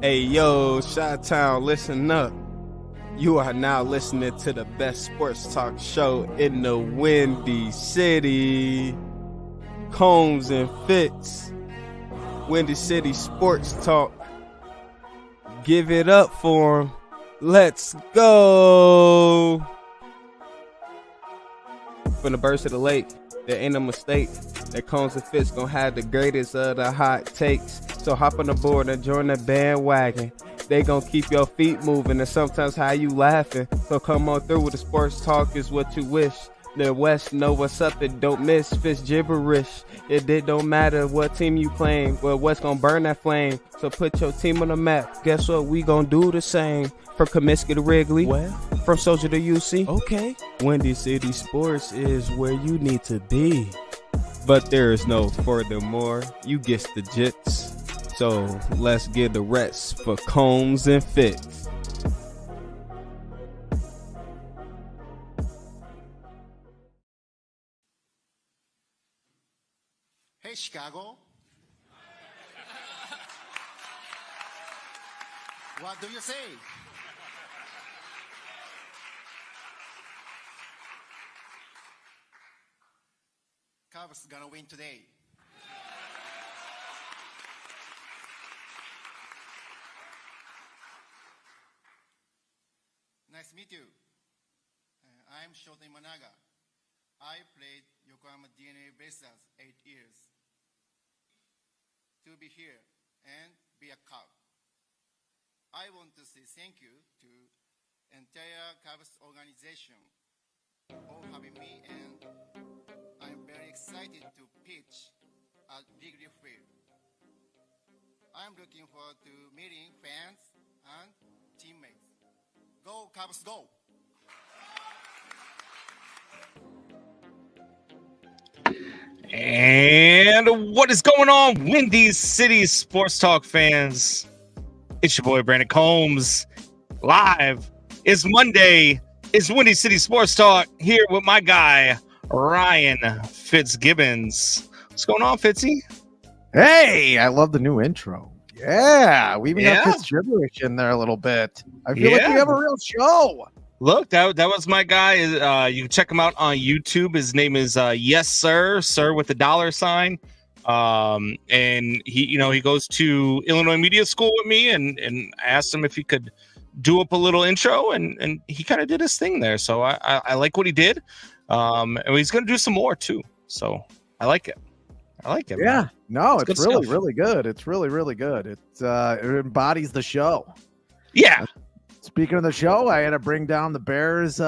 Hey, yo, Chi-Town, listen up. You are now listening to the best sports talk show in the Windy City. Combs and Fitz. Windy City Sports Talk. Give it up for him. Let's go. From the birds to the lake, there ain't no mistake that Combs and Fitz gonna have the greatest of the hot takes. So hop on the board and join the bandwagon. They gonna keep your feet moving and sometimes how you laughing. So come on through with the sports talk is what you wish. The West know what's up and don't miss. Fitz gibberish. It don't matter what team you playing. Well, what's gonna burn that flame? So put your team on the map. Guess what? We gonna do the same. From Comiskey to Wrigley. Well, from Soldier to UC. Okay. Windy City Sports is where you need to be. But there is no furthermore. You get the jits. So let's get the rest for Combs and Fitz. Hey, Chicago. What do you say? Cubs gonna win today. Nice to meet you. I'm Shota Imanaga. I played Yokohama DNA Blazers 8 years. To be here and be a Cub. I want to say thank you to entire Cubs organization for having me, and I'm very excited to pitch at Wrigley Field. I'm looking forward to meeting fans and teammates. Go Cubs, go! And what is going on, Windy City Sports Talk fans? It's your boy Brandon Combs. Live. It's Monday. It's Windy City Sports Talk here with my guy Ryan Fitzgibbons. What's going on, Fitzy? Hey, I love the new intro. Yeah, we even got Fitz gibberish in there a little bit. I feel like we have a real show. Look, that was my guy. You can check him out on YouTube. His name is Yes Sir with the $sign. And he goes to Illinois Media School with me, and I asked him if he could do up a little intro, and he kind of did his thing there. So I like what he did. And he's gonna do some more too. So I like it. Yeah, man. No, it's really, stuff. really good. It's really, really good. It embodies the show. Yeah. Speaking of the show, I had to bring down the Bears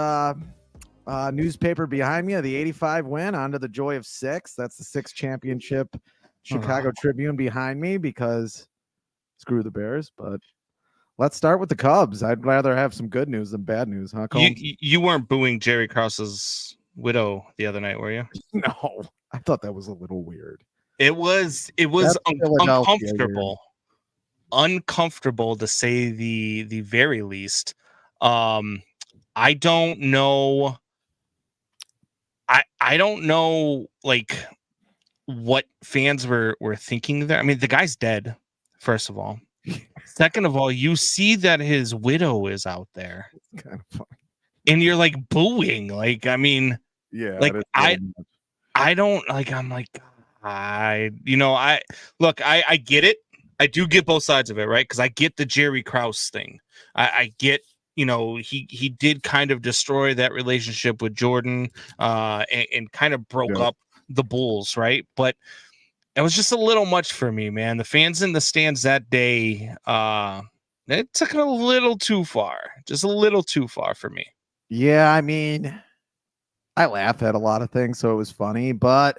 newspaper behind me of the 85 win onto the Joy of 6. That's the 6th championship Chicago Tribune behind me because screw the Bears. But let's start with the Cubs. I'd rather have some good news than bad news, huh, Combs? You weren't booing Jerry Krause's widow the other night, were you? No, I thought that was a little weird. It was uncomfortable. Uncomfortable to say the very least. I don't know. I don't know like what fans were thinking there. I mean, the guy's dead, first of all. Second of all, you see that his widow is out there. It's kind of funny. And you're like booing. Like, I mean, yeah, like I don't like, I'm like, I get it. I do get both sides of it, right? Because I get the Jerry Krause thing. I get, he did kind of destroy that relationship with Jordan and kind of broke up the Bulls, right? But it was just a little much for me, man. The fans in the stands that day, it took it a little too far. Just a little too far for me. Yeah, I mean, I laugh at a lot of things, so it was funny, but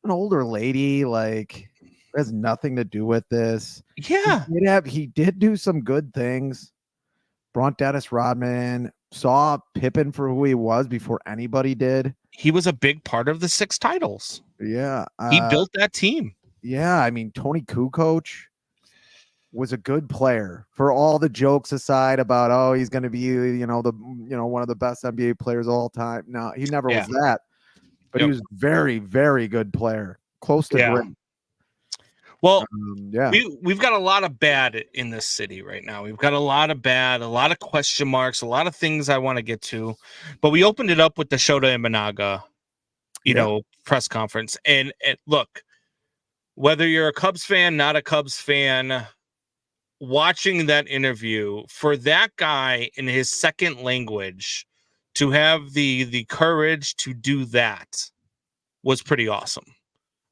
an older lady, like, has nothing to do with this. Yeah. He did do some good things. Brought Dennis Rodman, saw Pippen for who he was before anybody did. He was a big part of the 6 titles. Yeah. He built that team. Yeah. I mean, Tony Kukoc was a good player, for all the jokes aside about, oh, he's going to be, one of the best NBA players of all time. No, he never was that, but he was very, very good player. Close to great. Well, Yeah. we've got a lot of bad in this city right now. We've got a lot of bad, a lot of question marks, a lot of things I want to get to. But we opened it up with the Shota Imanaga, press conference. And look, whether you're a Cubs fan, not a Cubs fan, watching that interview, for that guy in his second language to have the courage to do that was pretty awesome.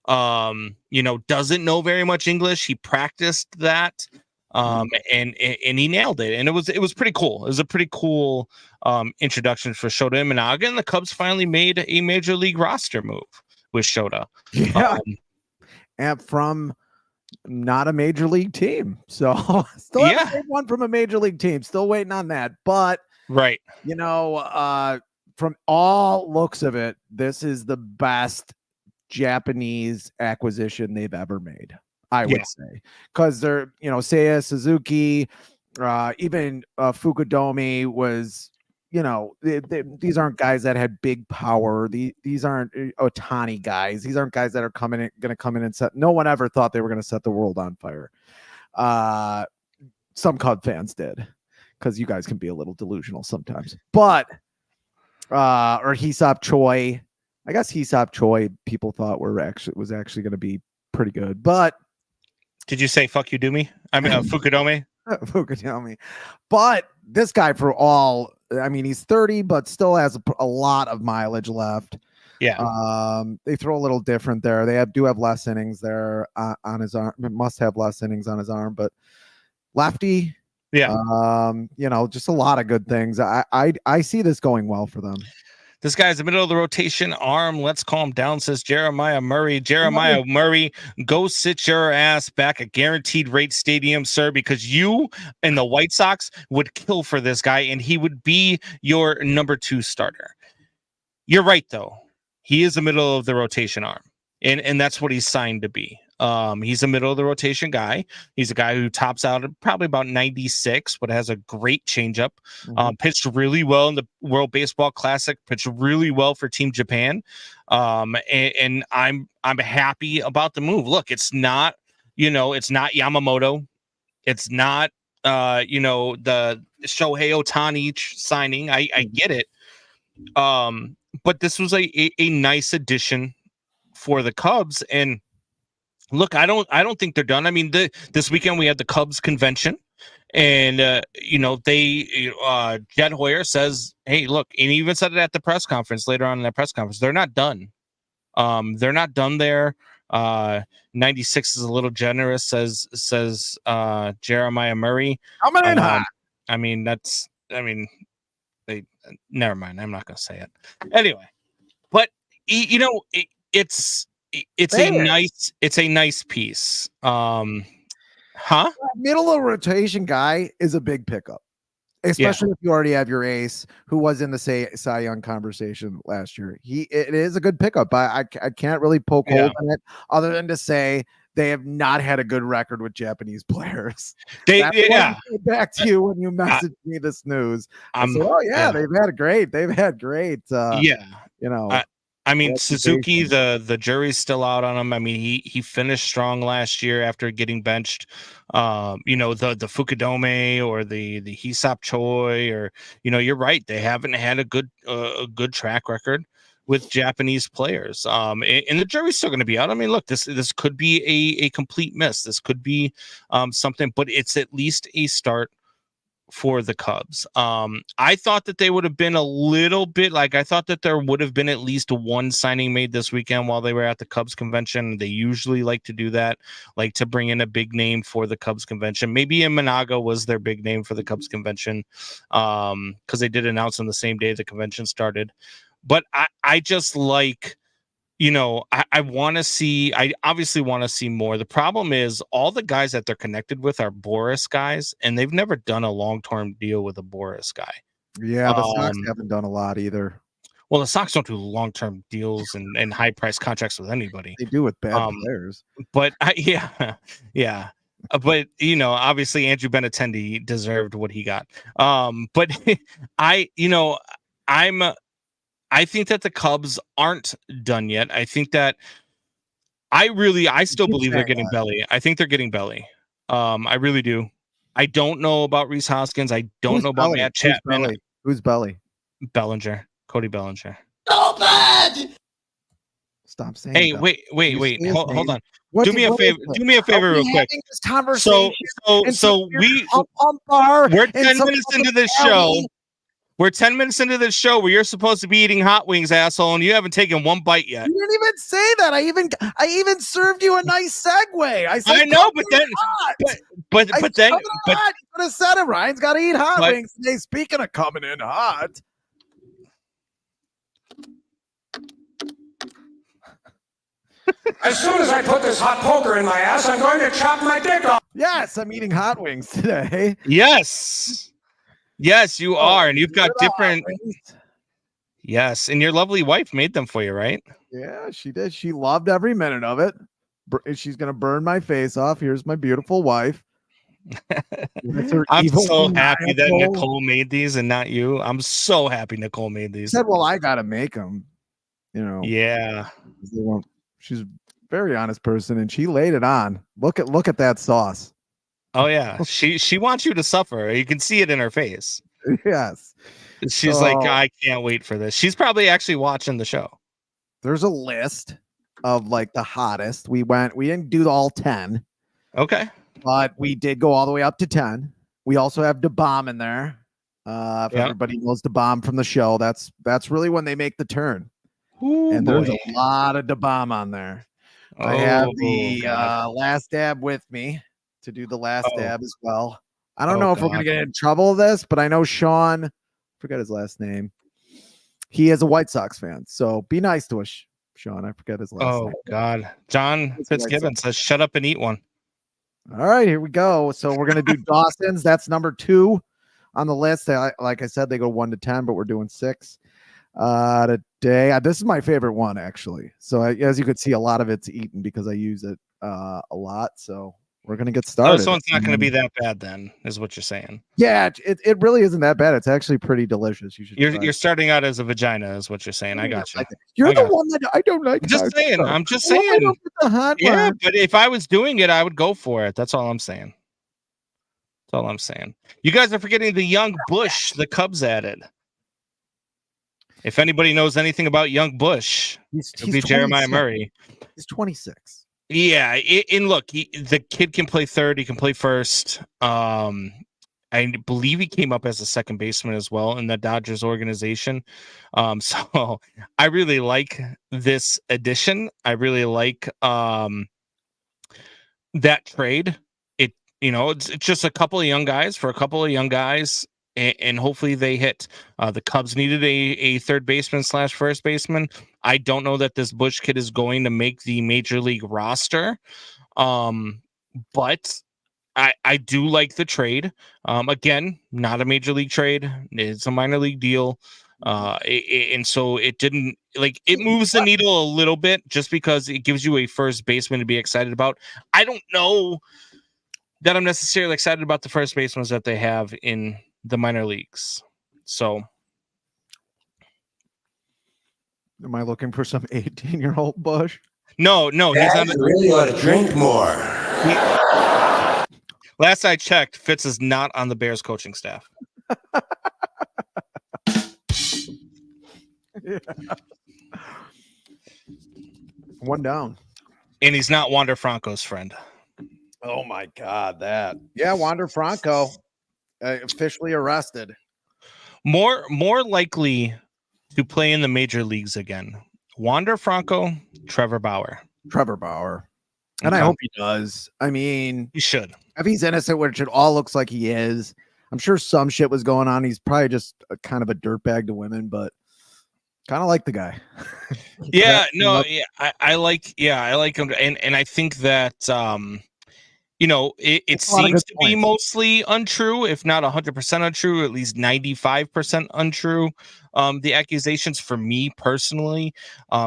Doesn't know very much English. He practiced that, and he nailed it. And it was pretty cool. It was a pretty cool introduction for Shota Imanaga, and the Cubs finally made a major league roster move with Shota. Yeah. And from not a major league team. So still haven't made one from a major league team. Still waiting on that. But right. From all looks of it, this is the best Japanese acquisition they've ever made, I would say, because they're, Seiya Suzuki, even Fukudomi was, these aren't guys that had big power. These aren't Otani guys. These aren't guys that are going to come in and set. No one ever thought they were going to set the world on fire. Some Cub fans did, because you guys can be a little delusional sometimes. But or Hisop Choi. I guess Hisop Choi people thought was actually going to be pretty good, but did you say fuck you do me? I mean Fukudomi. Fukudomi. But this guy, he's 30, but still has a lot of mileage left. Yeah. They throw a little different there. They do have less innings there on his arm. It must have less innings on his arm, but lefty. Yeah. Just a lot of good things. I see this going well for them. This guy's the middle of the rotation arm. Let's calm down, says Jeremiah Murray. Jeremiah Murray, go sit your ass back at Guaranteed Rate Stadium, sir, because you and the White Sox would kill for this guy, and he would be your number 2 starter. You're right, though. He is the middle of the rotation arm, and that's what he's signed to be. He's a middle of the rotation guy. He's a guy who tops out at probably about 96, but has a great changeup. Pitched really well in the World Baseball Classic. Pitched really well for Team Japan. And I'm happy about the move. Look, it's not Yamamoto. It's not the Shohei Ohtani signing. I get it. But this was a nice addition for the Cubs. And look, I don't think they're done. I mean, this weekend we had the Cubs convention, and Jed Hoyer says, "Hey, look," and he even said it at the press conference later on in that press conference. They're not done. They're not done there. 96 is a little generous, says Jeremiah Murray. Coming in hot. Never mind. I'm not gonna say it anyway. But it's a nice piece. Middle of rotation guy is a big pickup, especially if you already have your ace who was in the Cy Young conversation last year. It is a good pickup. I can't really poke holes in it other than to say they have not had a good record with Japanese players. Back to you when you messaged me this news. I said, they've had great. Suzuki, the jury's still out on him. I mean, he finished strong last year after getting benched. The Fukudome or the Hisop Choi, or you're right, they haven't had a good track record with Japanese players. And the jury's still going to be out. I mean, look, this could be a complete miss. This could be something, but it's at least a start for the Cubs. I thought that they would have been a little bit I thought that there would have been at least one signing made this weekend while they were at the Cubs convention. They usually like to do that, like to bring in a big name for the Cubs convention. Maybe Imanaga was their big name for the Cubs convention, because they did announce on the same day the convention started. But I just like, I want to see, I obviously want to see more. The problem is all the guys that they're connected with are Boris guys, and they've never done a long-term deal with a Boris guy. Yeah, the Sox haven't done a lot either. Well, the Sox don't do long-term deals and high-price contracts with anybody. They do with bad players. But yeah. But obviously Andrew Benintendi deserved what he got. But I think that the Cubs aren't done yet. I think that I still Keep believe they're saying getting that. Belly. I think they're getting Belly. I really do. I don't know about Reese Hoskins. I don't Who's know about Belly? Matt Who's Chapman. Belly? Who's Belly? Bellinger. Cody Bellinger. Stop saying Hey, Belly. wait. You say his Hold name? on. What Do did- me a what favor. is it? Do me a favor Are we real quick. having this conversation in some So weird we pump bar we're in 10 some minutes into fucking this show. alley? We're 10 minutes into this show where you're supposed to be eating hot wings, asshole, and you haven't taken one bite yet. You didn't even say that. I even served you a nice segue. I said, I know, but then, hot. but I then, said but hot. You could have said it. Ryan's got to eat hot But- wings today. Speaking of coming in hot. As soon as I put this hot poker in my ass, I'm going to chop my dick off. Yes, I'm eating hot wings today. yes, you are, and you've got Good hot different. wings. Yes, and your lovely wife made them for you, right? Yeah, she did. She loved every minute of it. She's gonna burn my face off. Here's my beautiful wife. That's her I'm evil so happy that maniacal- Nicole made these and not you. I'm so happy Nicole made She these. said, "Well, I gotta make them." You know, Yeah. they won't. She's a very honest person, and she laid it on. Look at that sauce. Oh yeah. She wants you to suffer. You can see it in her face. Yes, She's like, So- I can't wait for this. She's probably actually watching the show. there's a list of like the hottest. We didn't do all 10, Okay. but we did go all the way up to 10. We also have the bomb in there. If Yeah. everybody knows the bomb from the show, that's really when they make the turn. Ooh, And there's boy. a lot of the bomb on there. I have the God. last dab with me to do the last Oh. dab as well. I don't Oh, know if we're God. gonna get in trouble with this, but I know Sean, forget his last name. He is a White Sox fan, so be nice to us, Sean. I forget his last Oh name. God. John It's White Fitzgibbon says, shut up and eat one. All right, here we go. So we're gonna do Dawson's. That's number 2 on the list. Like I said, they go 1 to 10, but we're doing 6 today. This is my favorite one actually. So as you could see, a lot of it's eaten because I use it a lot. So we're gonna get Oh, started. this one's not going to be that bad then, is what you're saying. Yeah, it really isn't that bad. It's actually pretty delicious. You should. try You're it. starting out as a vagina, is what you're saying. I got you. You're I the got one that I don't like. I'm just hot saying. stuff. I'm just Why saying. don't get the hot Yeah, one? but if I was doing it, I would go for it. That's all I'm saying. That's all I'm saying. You guys are forgetting the young Bush the Cubs added. If anybody knows anything about young Bush, it'd be Jeremiah 26. Murray. He's 26. Yeah, and look, the kid can play third. He can play first. I believe he came up as a second baseman as well in the Dodgers organization. So I really like this addition. I really like that trade. It's just a couple of young guys for a couple of young guys, and hopefully they hit. The Cubs needed a third baseman / first baseman. I don't know that this Bush kid is going to make the major league roster, but I do like the trade. Again, not a major league trade. It's a minor league deal. And so it didn't it moves the needle a little bit just because it gives you a first baseman to be excited about. I don't know that I'm necessarily excited about the first basemen that they have in the minor leagues. So Am I looking for some 18-year-old Bush? no, he's not. You really ought to drink more. Last I checked, Fitz is not on the Bears coaching staff. Yeah. One down. And he's not Wander Franco's friend. Oh my God, that. Yeah, Wander Franco officially arrested. More likely to play in the major leagues again. Wander Franco, Trevor Bauer. Trevor Bauer. And I Okay. hope he does. I mean, He should. if he's innocent, which it all looks like he is, I'm sure some shit was going on. He's probably just kind of a dirtbag to women, but kind of like the guy. Yeah, no, yeah, I like him, and I think that it That's a lot of seems good to be points. mostly untrue, if not 100% untrue, at least 95% untrue. The accusations, for me personally,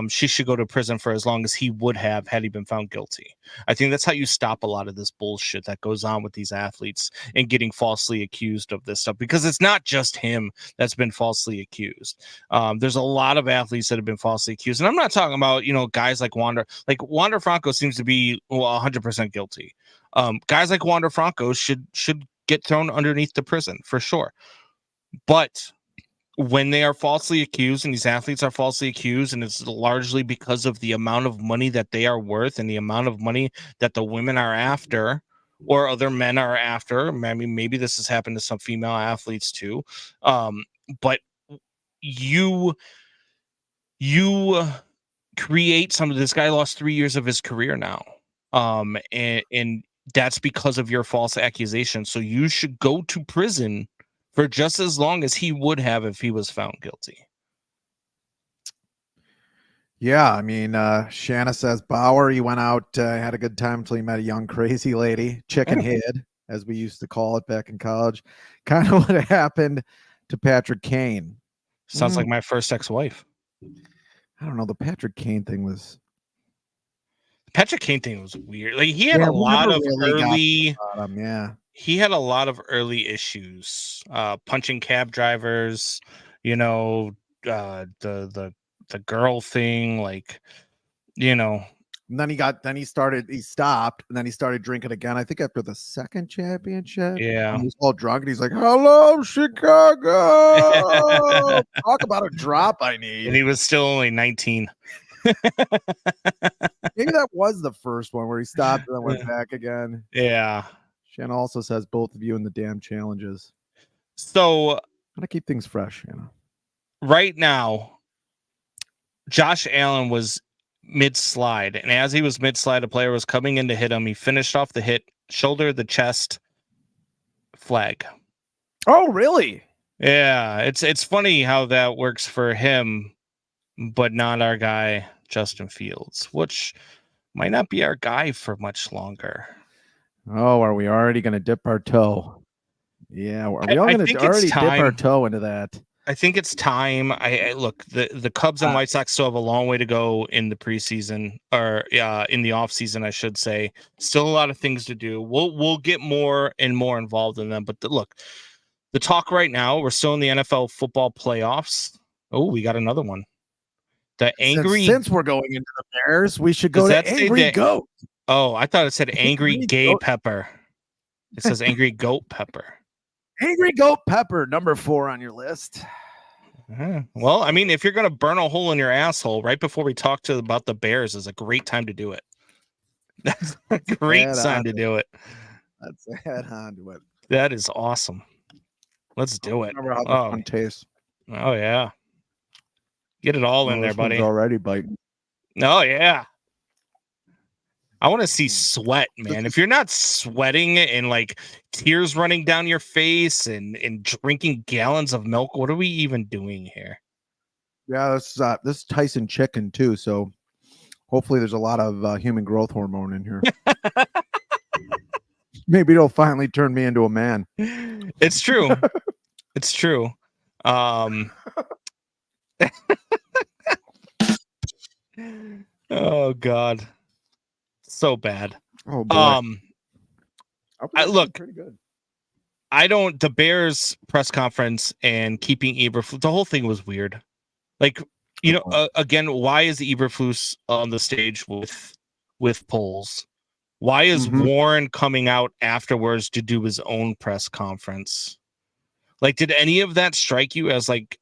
she should go to prison for as long as he would have had he been found guilty. I think that's how you stop a lot of this bullshit that goes on with these athletes and getting falsely accused of this stuff, because it's not just him that's been falsely accused. There's a lot of athletes that have been falsely accused, and I'm not talking about guys like Wander Franco seems to be 100% guilty. Guys like Wander Franco should get thrown underneath the prison for sure. But when they are falsely accused, and these athletes are falsely accused, and it's largely because of the amount of money that they are worth and the amount of money that the women are after or other men are after. I mean, maybe this has happened to some female athletes too. But you create some of this guy lost 3 years of his career now. And that's because of your false accusation. So you should go to prison for just as long as he would have if he was found guilty. Yeah, I mean, Shanna says Bauer, he went out, had a good time until he met a young crazy lady, chicken head, as we used to call it back in college. Kind of what happened to Patrick Kane. Sounds like my first ex-wife. I don't know. The Patrick Kane thing was weird. Like he had a lot of early, he had a lot of early issues, punching cab drivers, the girl thing, And then he stopped, and then he started drinking again. I think after the second championship. Yeah. He was all drunk, and he's like, "Hello, Chicago." Talk about a drop I need. And he was still only 19. Maybe that was the first one where he stopped and then went back again. Yeah. Shanna also says both of you in the damn challenges. So gotta keep things fresh, right now, Josh Allen was mid-slide, and as he was mid-slide, a player was coming in to hit him. He finished off the hit, shoulder, the chest, flag. Oh, really? Yeah, it's funny how that works for him, but not our guy Justin Fields, which might not be our guy for much longer. Oh, are we already going to dip our toe? Yeah, are we all going to already dip our toe into that? I think it's time. I look, the Cubs and White Sox still have a long way to go in the preseason, or in the off season, I should say. Still a lot of things to do. We'll get more and more involved in them. But look, the talk right now, we're still in the NFL football playoffs. Oh, we got another one. The angry. Since we're going into the Bears, we should go to Angry Goat. Oh, I thought it said Angry Gay Pepper. It says Angry Goat Pepper. Angry Goat Pepper, number 4 on your list. Well, I mean, if you're going to burn a hole in your asshole right before we talk about the Bears is a great time to do it. That's a great time to do it. Let's head on to it. That is awesome. Let's do it. Remember how the one tastes. Oh, yeah. Get it all in there, buddy. Already biting. Oh, yeah. I want to see sweat, man. If you're not sweating and like tears running down your face and drinking gallons of milk, what are we even doing here? Yeah, this is Tyson chicken too. So hopefully there's a lot of human growth hormone in here. Maybe it'll finally turn me into a man. It's true. It's true. Oh God. So bad. Oh boy. Look, pretty good. The Bears press conference and keeping Eberflus, the whole thing was weird. Like, again, why is Eberflus on the stage with polls? Why is Warren coming out afterwards to do his own press conference? Like, did any of that strike you as like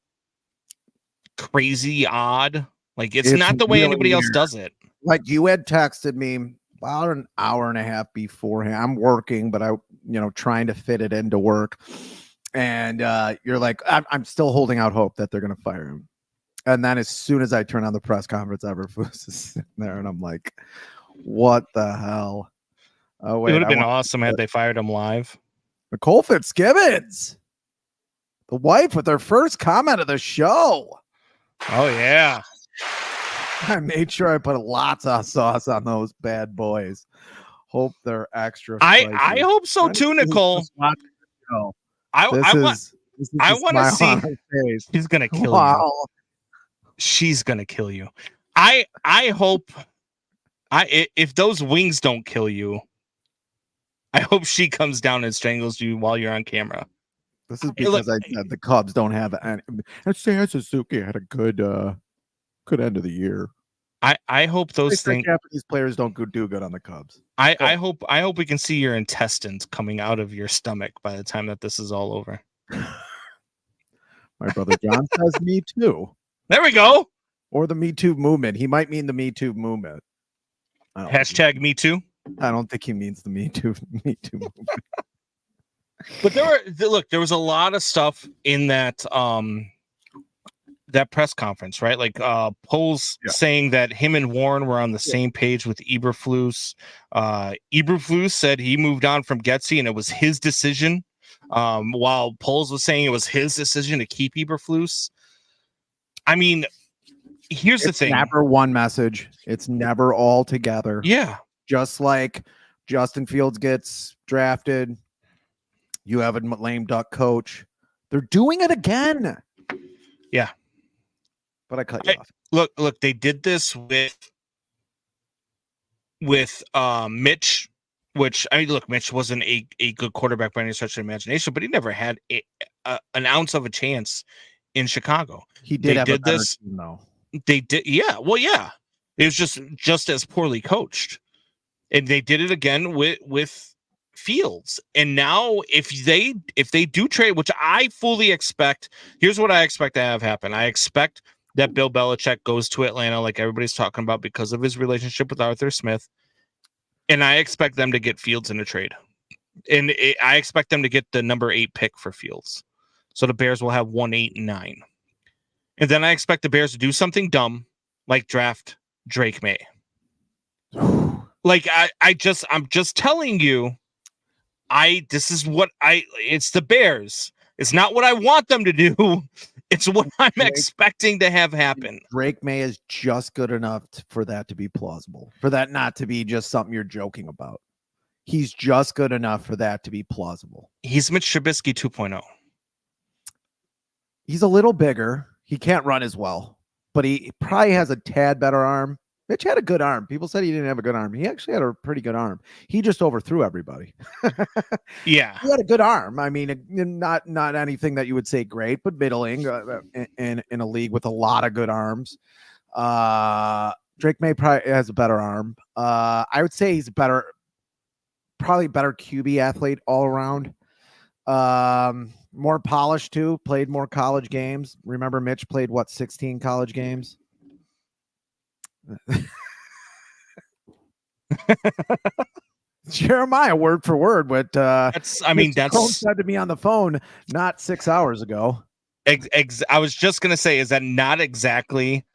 crazy odd? Like, it's not the way really anybody else weird. does it. Like, you had texted me about an hour and a half beforehand. I'm working, but trying to fit it into work. And you're like, I'm still holding out hope that they're going to fire him. And then as soon as I turn on the press conference, Eberflus is sitting there, and I'm like, what the hell? Oh, wait, it would have been awesome had they fired him live. Nicole Fitzgibbons, the wife, with her first comment of the show. Oh, yeah. I made sure I put lots of sauce on those bad boys. Hope they're extra. I spicy. hope so too, Nicole. I want This is I the want to smile see. on her face. She's gonna kill Wow. you. She's gonna kill you. I hope. If those wings don't kill you, I hope she comes down and strangles you while you're on camera. This is because I said the Cubs don't have any. And Seiya Suzuki had a good end of the year. I hope those things. Japanese players don't do good on the Cubs. I hope we can see your intestines coming out of your stomach by the time that this is all over. My brother John says Me Too. There we go. Or the Me Too movement. He might mean the Me Too movement. Hashtag Me Too. I don't think he means the Me Too movement. But there was a lot of stuff in that that press conference, right? Like polls saying that him and Warren were on the same page with Eberflus. Eberflus said he moved on from Getsy and it was his decision. While polls was saying it was his decision to keep Eberflus. I mean, here's the thing. Never one message. It's never all together. Yeah. Just like Justin Fields gets drafted. You have a lame duck coach. They're doing it again. Yeah. But I cut you off. Look, they did this with Mitch, which I mean, look, Mitch wasn't a good quarterback by any stretch of the imagination, but he never had an ounce of a chance in Chicago. He did have a better team, though. They did, yeah. Well, yeah. It was just as poorly coached. And they did it again with Fields. And now if they do trade, which I fully expect, here's what I expect to have happen. I expect that Bill Belichick goes to Atlanta like everybody's talking about because of his relationship with Arthur Smith. And I expect them to get Fields in a trade. And I expect them to get the number 8 pick for Fields. So the Bears will have 1, 8, and 9. And then I expect the Bears to do something dumb like draft Drake May. Like I'm just telling you, it's the Bears. It's not what I want them to do. It's what I'm expecting to have happen. Drake May is just good enough for that to be plausible, for that not to be just something you're joking about. He's just good enough for that to be plausible. He's Mitch Trubisky 2.0. He's a little bigger. He can't run as well, but he probably has a tad better arm. Mitch had a good arm. People said he didn't have a good arm. He actually had a pretty good arm. He just overthrew everybody. Yeah. He had a good arm. I mean, not anything that you would say great, but middling in a league with a lot of good arms. Drake May probably has a better arm. I would say he's probably better QB athlete all around. More polished too, played more college games. Remember Mitch played 16 college games? Jeremiah, word for word, but that's said to me on the phone not 6 hours ago. I was just gonna say, is that not exactly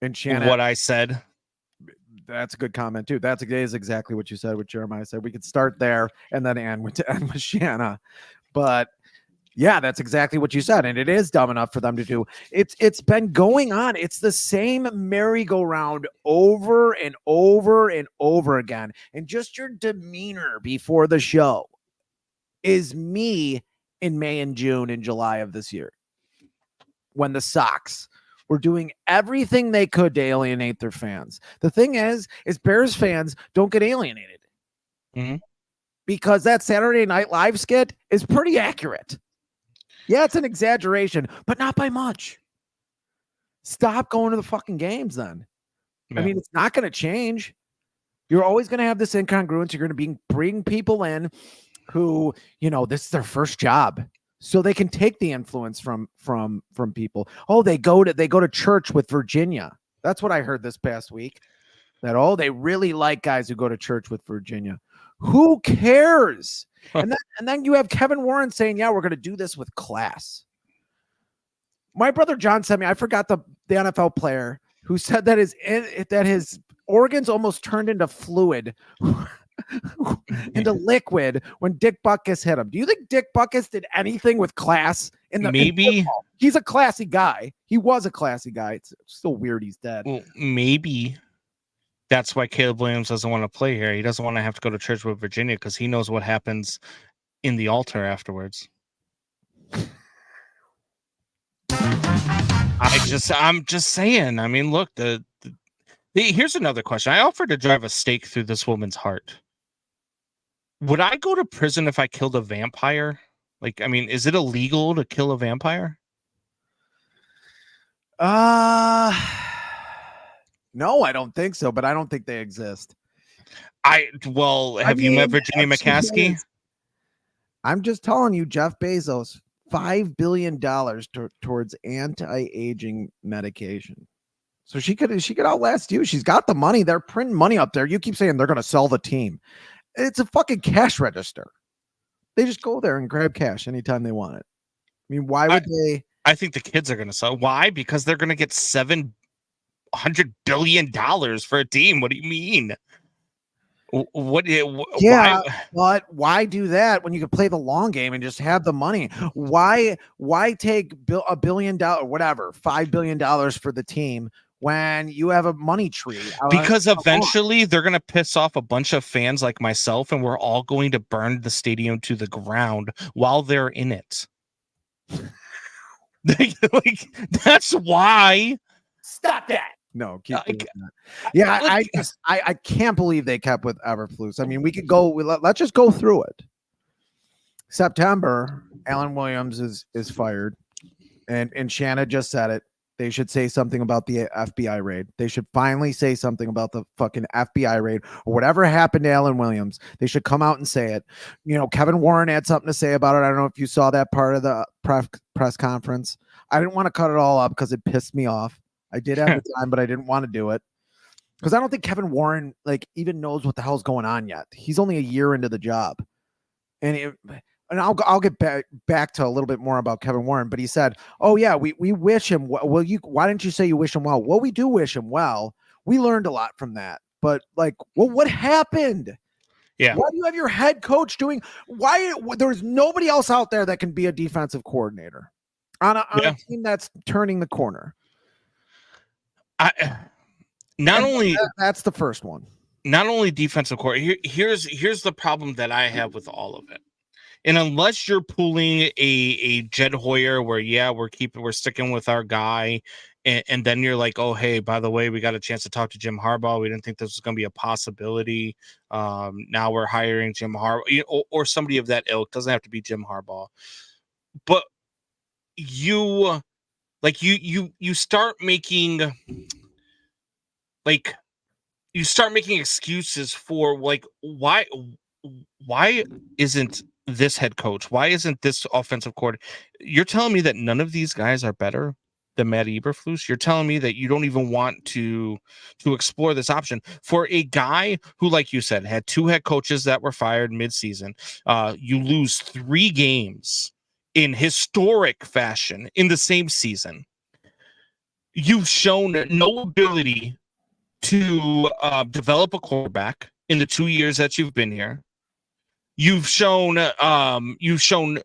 what I said? That's a good comment too. That is exactly what you said. What Jeremiah said. We could start there and then end with Shanna, but yeah, that's exactly what you said, and it is dumb enough for them to do. It's been going on. It's the same merry-go-round over and over and over again. And just your demeanor before the show is me in May and June and July of this year, when the Sox were doing everything they could to alienate their fans. The thing is Bears fans don't get alienated because that Saturday Night Live skit is pretty accurate. Yeah, it's an exaggeration, but not by much. Stop going to the fucking games then. Yeah. I mean, it's not going to change. You're always going to have this incongruence. You're going to bring people in who, this is their first job. So they can take the influence from people. Oh, they go to church with Virginia. That's what I heard this past week. That they really like guys who go to church with Virginia. Who cares? And then you have Kevin Warren saying, yeah, we're going to do this with class. My brother John sent me, I forgot the NFL player who said that his organs almost turned into fluid, into liquid when Dick Butkus hit him. Do you think Dick Butkus did anything with class in football? He's a classy guy. He was a classy guy. It's still weird he's dead. Well, maybe That's why Caleb Williams doesn't want to play here. He doesn't want to have to go to church with Virginia because he knows what happens in the altar afterwards. I'm just saying. I mean, look, here's another question. I offered to drive a stake through this woman's heart. Would I go to prison if I killed a vampire? Like, I mean, is it illegal to kill a vampire? No, I don't think so, but I don't think they exist. Have you met Virginia McCaskey? I'm just telling you, Jeff Bezos, $5 billion towards anti-aging medication. So she could outlast you. She's got the money. They're printing money up there. You keep saying they're going to sell the team. It's a fucking cash register. They just go there and grab cash anytime they want it. I mean, why would they? I think the kids are going to sell. Why? Because they're going to get $700 billion for a team. What do you mean? Yeah, but why do that when you can play the long game and just have the money? Why take $1 billion, whatever, $5 billion for the team when you have a money tree? Because eventually they're going to piss off a bunch of fans like myself, and we're all going to burn the stadium to the ground while they're in it. That's why. Stop that. No, keep doing that. Yeah, I can't believe they kept with Eberflus. I mean, we could go. Let's just go through it. September, Alan Williams is fired, and Shanna just said it. They should say something about the FBI raid. They should finally say something about the fucking FBI raid or whatever happened to Alan Williams. They should come out and say it. You know, Kevin Warren had something to say about it. I don't know if you saw that part of the press conference. I didn't want to cut it all up because it pissed me off. I did have the time, but I didn't want to do it because I don't think Kevin Warren even knows what the hell's going on yet. He's only a year into the job, and I'll get back to a little bit more about Kevin Warren. But he said, "Oh yeah, we wish him well. Why didn't you say you wish him well? Well, we do wish him well. We learned a lot from that. But what happened? Yeah. Why do you have your head coach doing? Why there's nobody else out there that can be a defensive coordinator on a team that's turning the corner." That's the first one. Not only defensive court. Here's the problem that I have with all of it. And unless you're pulling a Jed Hoyer where we're sticking with our guy, and then you're like, oh hey, by the way, we got a chance to talk to Jim Harbaugh. We didn't think this was going to be a possibility. Now we're hiring Jim Harbaugh, or somebody of that ilk. Doesn't have to be Jim Harbaugh, but you start making excuses for why isn't this head coach? Why isn't this offensive coordinator? You're telling me that none of these guys are better than Matt Eberflus? You're telling me that you don't even want to explore this option for a guy who, like you said, had 2 head coaches that were fired mid-season. You lose 3 games in historic fashion in the same season. You've shown no ability to develop a quarterback in the 2 years that you've been here. You've shown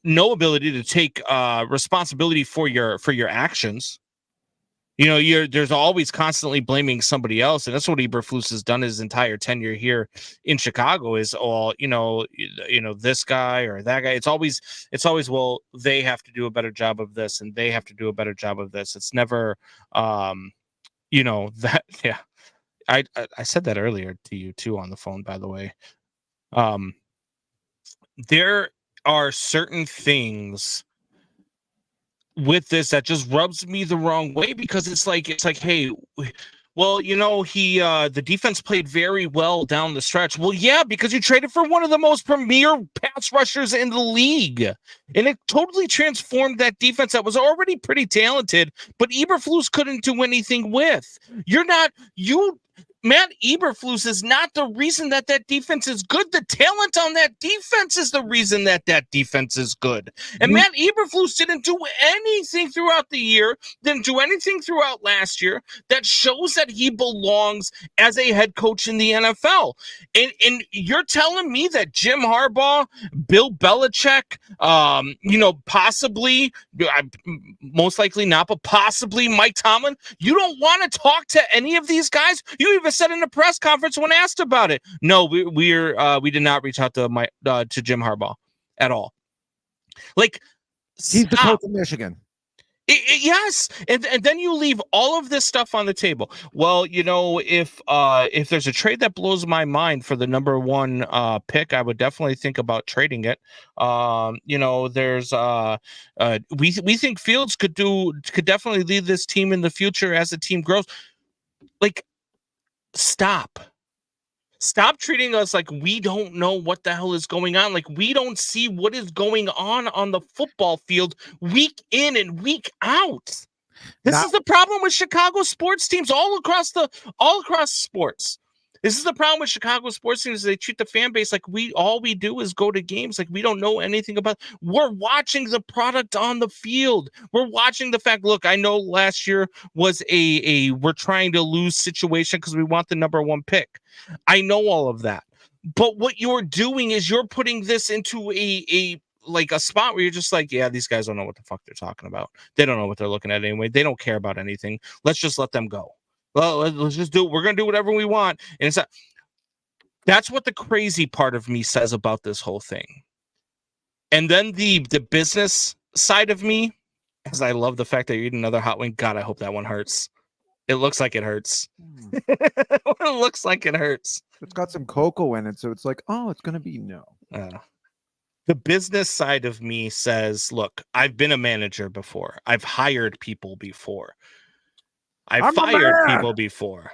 no ability to take responsibility for your actions. You know, there's always constantly blaming somebody else, and that's what Eberflus has done his entire tenure here in Chicago. Is all this guy or that guy. It's always well, they have to do a better job of this, and they have to do a better job of this. It's never that. Yeah, I said that earlier to you too on the phone, by the way. There are certain things with this that just rubs me the wrong way, because it's like, hey, well, the defense played very well down the stretch. Well, yeah, because you traded for one of the most premier pass rushers in the league, and it totally transformed that defense that was already pretty talented, but Eberflus couldn't do anything with. Matt Eberflus is not the reason that defense is good. The talent on that defense is the reason that defense is good. And Matt Eberflus didn't do anything throughout the year, didn't do anything throughout last year that shows that he belongs as a head coach in the NFL. And you're telling me that Jim Harbaugh, Bill Belichick, possibly, most likely not, but possibly Mike Tomlin, you don't want to talk to any of these guys? You even said in the press conference when asked about it. No, we did not reach out to Jim Harbaugh at all. Like, He's the coach of Michigan. Yes, and then you leave all of this stuff on the table. Well, if there's a trade that blows my mind for the number 1 pick, I would definitely think about trading it. There's we think Fields could definitely lead this team in the future as the team grows. Like, stop treating us like we don't know what the hell is going on. Like, we don't see what is going on the football field week in and week out. This is the problem with Chicago sports teams all across sports. This is the problem with Chicago sports teams. They treat the fan base like all we do is go to games. Like, we don't know anything about. We're watching the product on the field. We're watching the fact. Look, I know last year was a we're trying to lose situation because we want the number 1 pick. I know all of that. But what you're doing is you're putting this into a spot where you're just like, yeah, these guys don't know what the fuck they're talking about. They don't know what they're looking at anyway. They don't care about anything. Let's just let them go. Well, let's just do it. We're going to do whatever we want. And it's not. That's what the crazy part of me says about this whole thing. And then the business side of me, because I love the fact that you're eating another hot wing. God, I hope that one hurts. It looks like it hurts. It looks like it hurts. It's got some cocoa in it, so it's like, oh, it's going to be no. The business side of me says, look, I've been a manager before. I've hired people before. I've fired people before.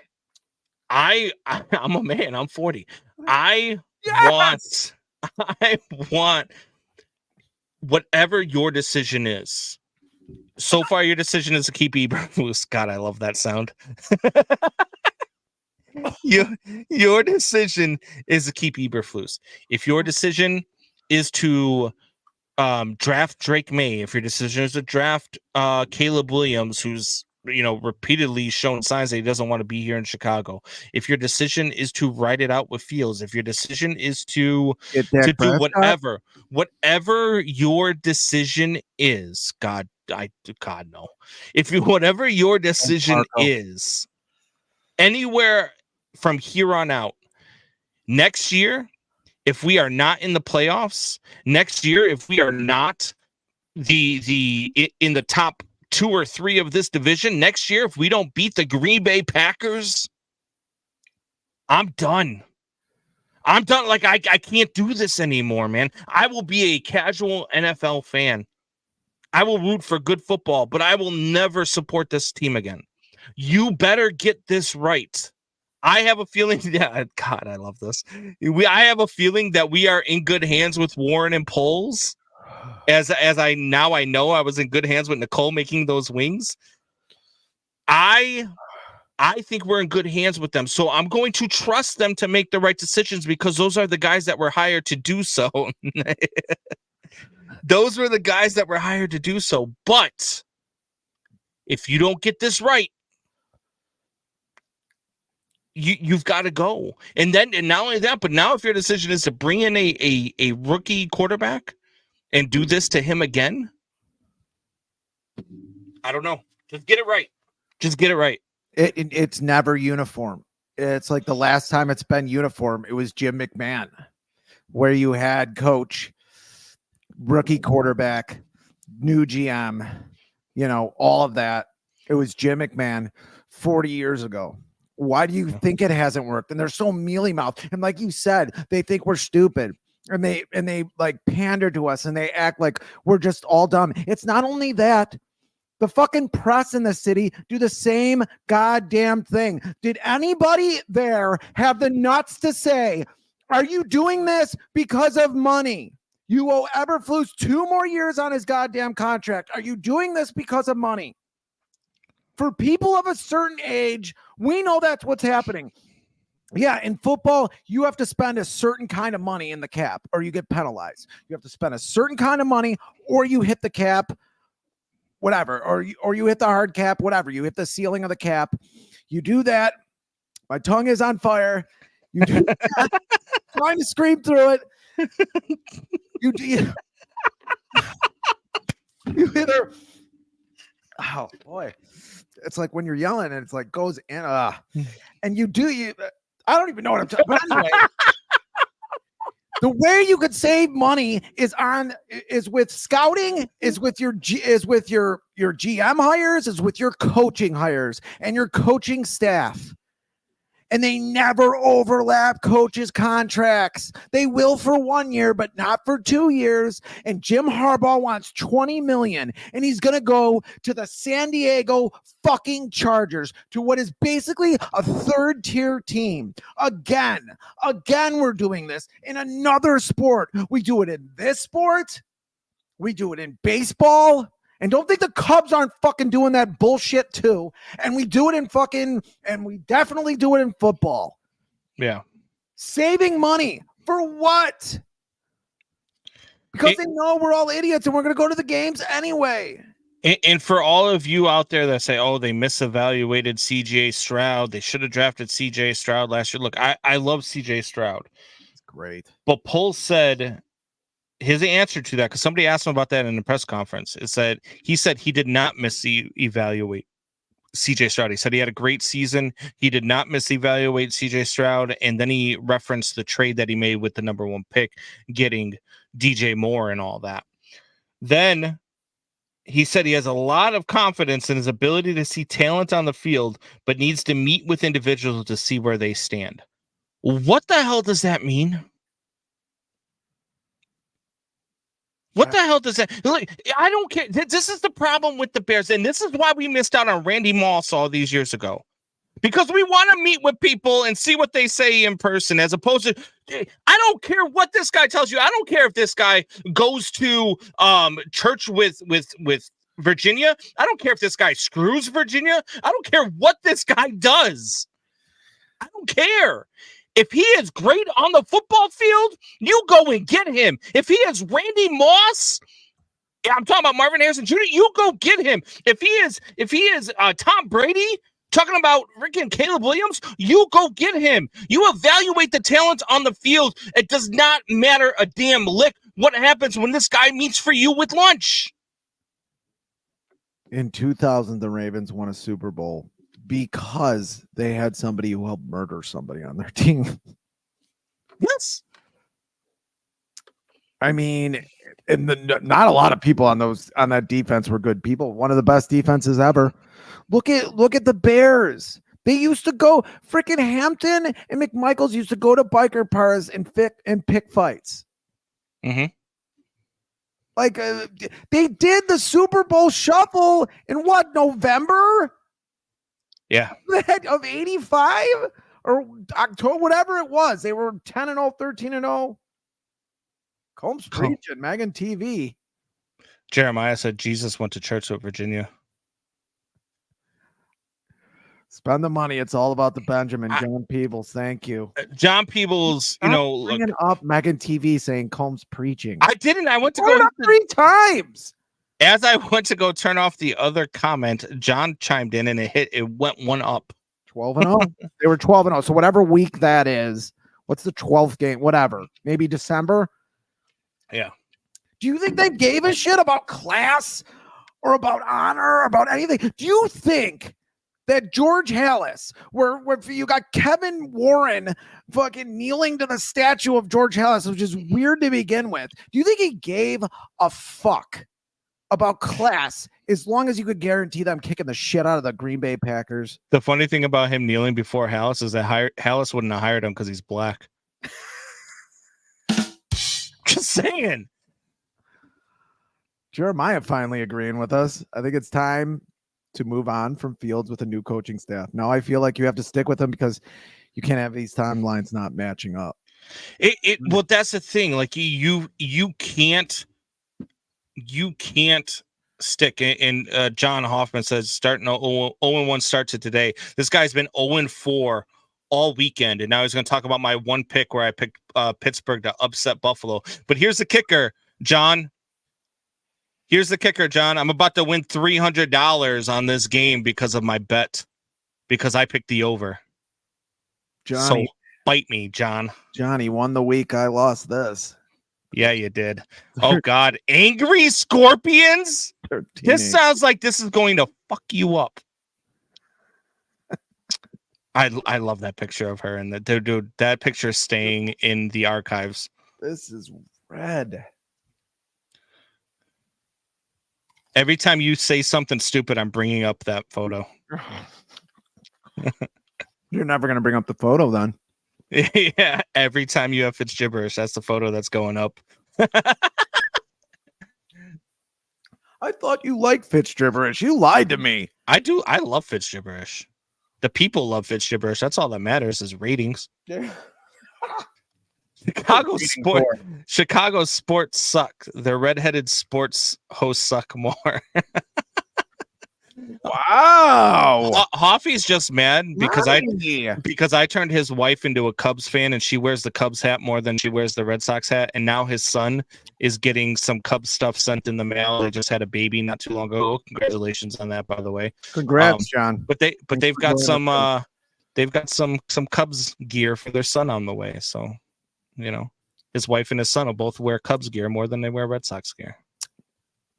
I'm a man. I'm 40. I want whatever your decision is. So far, your decision is to keep Eberflus. God, I love that sound. Your decision is to keep Eberflus. If your decision is to draft Drake May, if your decision is to draft Caleb Williams, who's repeatedly shown signs that he doesn't want to be here in Chicago. If your decision is to write it out with Fields, if your decision is to do whatever your decision is, God no. Whatever your decision is, anywhere from here on out, next year, if we are not in the playoffs, next year, if we are not in the top 2 or 3 of this division next year, if we don't beat the Green Bay Packers, I'm done. Like, I can't do this anymore, man. I will be a casual NFL fan. I will root for good football, but I will never support this team again. You better get this right. I have a feeling, God, I love this. I have a feeling that we are in good hands with Warren and Poles. As I know I was in good hands with Nicole making those wings. I think we're in good hands with them. So I'm going to trust them to make the right decisions because those are the guys that were hired to do so. Those were the guys that were hired to do so. But if you don't get this right, you've got to go. And not only that, but now if your decision is to bring in a rookie quarterback and do this to him again, I don't know. Just get it right. It's never uniform. It's like the last time it's been uniform, it was Jim McMahon, where you had coach, rookie quarterback, new GM, all of that. It was Jim McMahon 40 years ago. Why do you think it hasn't worked? And they're so mealy-mouthed. And like you said, they think we're stupid. And they like pander to us and they act like we're just all dumb. It's not only that. The fucking press in the city do the same goddamn thing. Did anybody there have the nuts to say, are you doing this because of money? You owe Eberflus 2 more years on his goddamn contract. Are you doing this because of money? For people of a certain age, we know that's what's happening. Yeah, in football, you have to spend a certain kind of money in the cap or you get penalized. You have to spend a certain kind of money or you hit the cap, whatever, or you hit the hard cap, whatever. You hit the ceiling of the cap. You do that. My tongue is on fire. You do that, trying to scream through it. You either, oh boy. It's like when you're yelling and it's like goes in. And you. I don't even know what I'm talking about. Anyway, the way you could save money is with scouting, is with your GM hires, is with your coaching hires and your coaching staff. And they never overlap coaches' contracts. They will for 1 year, but not for 2 years. And Jim Harbaugh wants $20 million, and he's going to go to the San Diego fucking Chargers, to what is basically a third-tier team. Again, we're doing this in another sport. We do it in this sport. We do it in baseball. And don't think the Cubs aren't fucking doing that bullshit too. And we do it and we definitely do it in football. Yeah. Saving money for what? Because they know we're all idiots and we're going to go to the games anyway. And for all of you out there that say, oh, they misevaluated CJ Stroud, they should have drafted CJ Stroud last year. Look, I love CJ Stroud. It's great. But Pohl said his answer to that, because somebody asked him about that in the press conference, is that he said he did not misevaluate CJ Stroud. He said he had a great season. He did not misevaluate CJ Stroud. And then he referenced the trade that he made with the number 1 pick, getting DJ Moore and all that. Then he said he has a lot of confidence in his ability to see talent on the field, but needs to meet with individuals to see where they stand. What the hell does that mean? What the hell does that? Look, I don't care. This is the problem with the Bears, and this is why we missed out on Randy Moss all these years ago, because we want to meet with people and see what they say in person, as opposed to, I don't care what this guy tells you. I don't care if this guy goes to church with Virginia. I don't care if this guy screws Virginia. I don't care what this guy does. I don't care. If he is great on the football field, you go and get him. If he is Randy Moss, I'm talking about Marvin Harrison Jr., you go get him. If he is Tom Brady, talking about freaking Caleb Williams, you go get him. You evaluate the talent on the field. It does not matter a damn lick what happens when this guy meets for you with lunch. In 2000, the Ravens won a Super Bowl because they had somebody who helped murder somebody on their team. Yes. I mean, not a lot of people on that defense were good people. One of the best defenses ever. Look at the Bears. They used to go, freaking Hampton and McMichaels used to go to biker bars and pick fights. Mm-hmm. Like they did the Super Bowl shuffle in what, November? Yeah. Of 85 or October, whatever it was. They were 10-0, 13-0. Combs preaching, Megan TV. Jeremiah said Jesus went to church with Virginia. Spend the money. It's all about the Benjamin. John Peebles. Thank you. John Peebles, bringing up Megan TV saying Combs preaching. I didn't. I went to go 3 times. As I went to go turn off the other comment, John chimed in and it went 1 up. 12-0. They were 12-0. So whatever week that is, what's the 12th game? Whatever. Maybe December. Yeah. Do you think they gave a shit about class or about honor or about anything? Do you think that George Halas, where you got Kevin Warren fucking kneeling to the statue of George Halas, which is weird to begin with, do you think he gave a fuck about class as long as you could guarantee them kicking the shit out of the Green Bay Packers? The funny thing about him kneeling before Halas is that Halas wouldn't have hired him because he's black. Just saying. Jeremiah finally agreeing with us. I think it's time to move on from Fields with a new coaching staff. Now I feel like you have to stick with him because you can't have these timelines not matching up. Well, that's the thing. Like you can't stick. And John Hoffman says starting 0-1 starts it today. This guy's been 0-4 all weekend, and now he's going to talk about my one pick where I picked Pittsburgh to upset Buffalo. But here's the kicker, John. I'm about to win $300 on this game because of my bet, because I picked the over. Johnny, so bite me, John. Johnny won the week. I lost this. Yeah, you did. Oh, God. Angry Scorpions? 13. This sounds like this is going to fuck you up. I love that picture of her, and dude, that picture is staying in the archives. This is red. Every time you say something stupid, I'm bringing up that photo. You're never gonna bring up the photo then. Yeah, every time you have Fitz gibberish, that's the photo that's going up. I thought you liked Fitz gibberish. You lied to me. I do. I love Fitz gibberish. The people love Fitz gibberish. That's all that matters is ratings. Chicago sports suck. Their redheaded sports hosts suck more. Wow. Hoffy's just mad because Nice. because I turned his wife into a Cubs fan, and she wears the Cubs hat more than she wears the Red Sox hat, and now his son is getting some Cubs stuff sent in the mail. They just had a baby not too long ago. Congratulations on that, by the way. Congrats, John. But they've got some Cubs gear for their son on the way. So, you know, his wife and his son will both wear Cubs gear more than they wear Red Sox gear.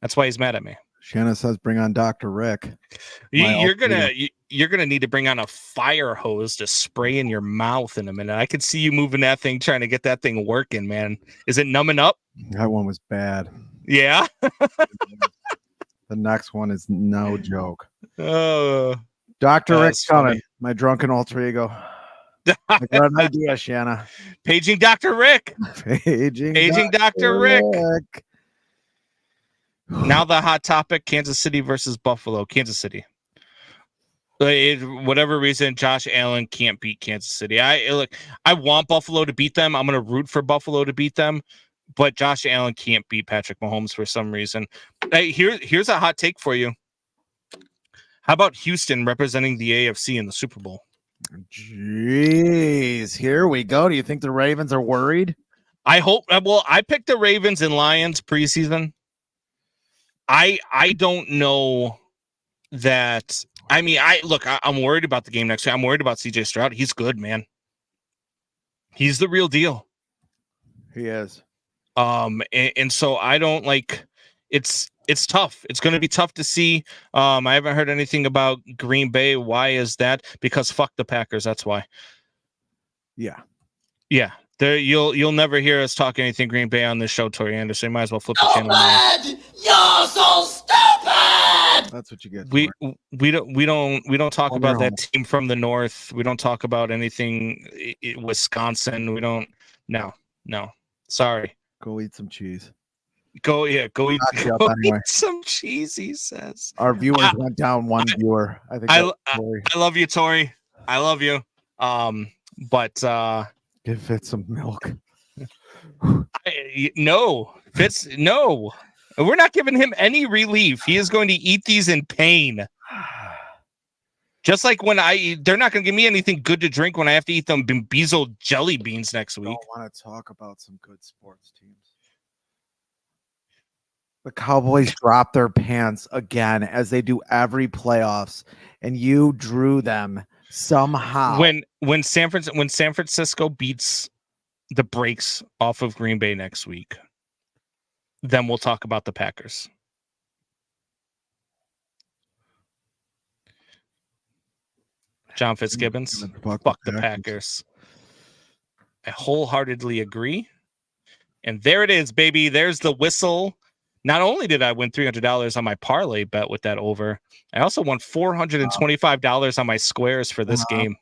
That's why he's mad at me. Shanna says, "Bring on Dr. Rick." You're gonna need to bring on a fire hose to spray in your mouth in a minute. I could see you moving that thing, trying to get that thing working, man. Is it numbing up? That one was bad. Yeah. The next one is no joke. Oh, Dr. That's Rick's coming. funny. My drunken alter ego. I got an idea, Shanna. paging Dr. Rick. Paging Dr. Rick. Now the hot topic: Kansas City versus Buffalo. Kansas City. Whatever reason, Josh Allen can't beat Kansas City. I want Buffalo to beat them. I'm going to root for Buffalo to beat them, but Josh Allen can't beat Patrick Mahomes for some reason. Hey, here's a hot take for you. How about Houston representing the AFC in the Super Bowl? Jeez, here we go. Do you think the Ravens are worried? I hope. Well, I picked the Ravens and Lions preseason. I don't know that. I mean, I'm worried about the game next week. I'm worried about CJ Stroud. He's good, man. He's the real deal. He is. And so I don't like. It's tough. It's going to be tough to see. I haven't heard anything about Green Bay. Why is that? Because fuck the Packers. That's why. Yeah. Yeah. There, you'll never hear us talk anything Green Bay on this show, Tori Anderson. You might as well flip the channel now. You're so stupid. That's what you get. We don't talk about that team from the north. We don't talk about anything Wisconsin. We don't. No. Sorry. Go eat some cheese. Go eat Anyway. some cheese. He says Our viewers went down one viewer. I think. I love you, Tori. I love you. But give Fitz some milk. No, Fitz. No, we're not giving him any relief. He is going to eat these in pain. Just like when they're not going to give me anything good to drink when I have to eat them Beezled jelly beans next week. I want to talk about some good sports teams. The Cowboys dropped their pants again, as they do every playoffs, and you drew them somehow. When San Francisco beats the brakes off of Green Bay next week, then we'll talk about the Packers. John Fitzgibbons, fuck the Packers. I wholeheartedly agree. And there it is, baby. There's the whistle. Not only did I win $300 on my parlay bet with that over, I also won $425 on my squares for this game.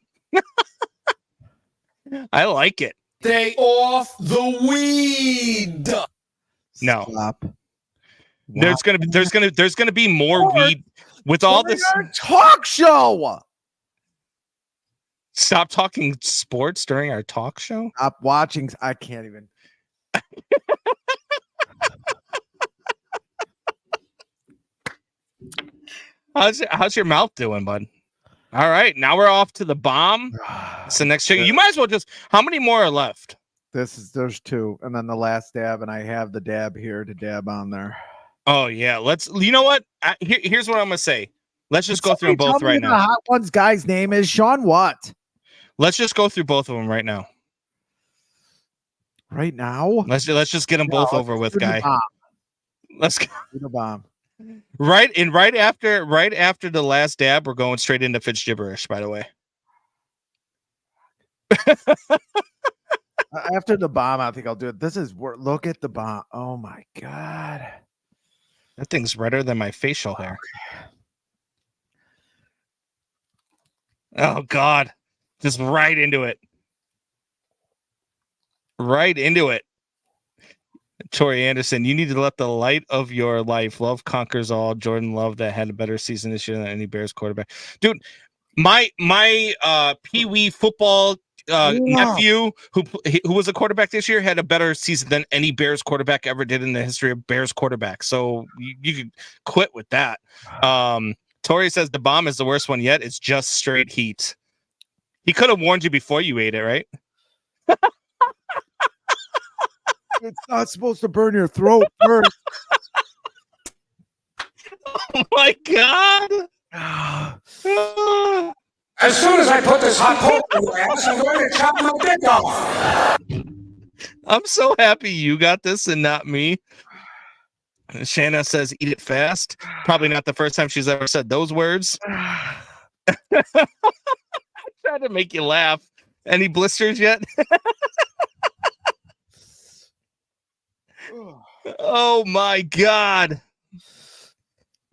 I like it. Stay off the weed. No. Stop. There's gonna be more weed with all this talk show. Stop talking sports during our talk show. Stop watching. I can't even. How's your mouth doing, bud? All right, now we're off to the bomb. It's the next show. You might as well just. How many more are left? There's two, and then the last dab, and I have the dab here to dab on there. Oh yeah, you know what? Here's what I'm gonna say. Let's just go through them both right now. The hot one's guy's name is Sean what? Let's just go through both of them right now. Right now? Let's just get them both over with, guy. Let's go. The bomb. Right after the last dab, we're going straight into Fitz gibberish, by the way. After the bomb, I think I'll do it. This is look at the bomb. Oh my god. That thing's redder than my facial hair. Oh God. Just right into it. Right into it. Tori Anderson, you need to let the light of your life. Love conquers all. Jordan Love that had a better season this year than any Bears quarterback. Dude, my Pee-wee football nephew who was a quarterback this year had a better season than any Bears quarterback ever did in the history of Bears quarterbacks. So you could quit with that. Tori says the bomb is the worst one yet. It's just straight heat. He could have warned you before you ate it, right? It's not supposed to burn your throat first. Oh my God. As soon as I put this hot poker in your ass, I'm going to chop my dick off. I'm so happy you got this and not me. Shanna says, eat it fast. Probably not the first time she's ever said those words. I tried to make you laugh. Any blisters yet? Oh my God.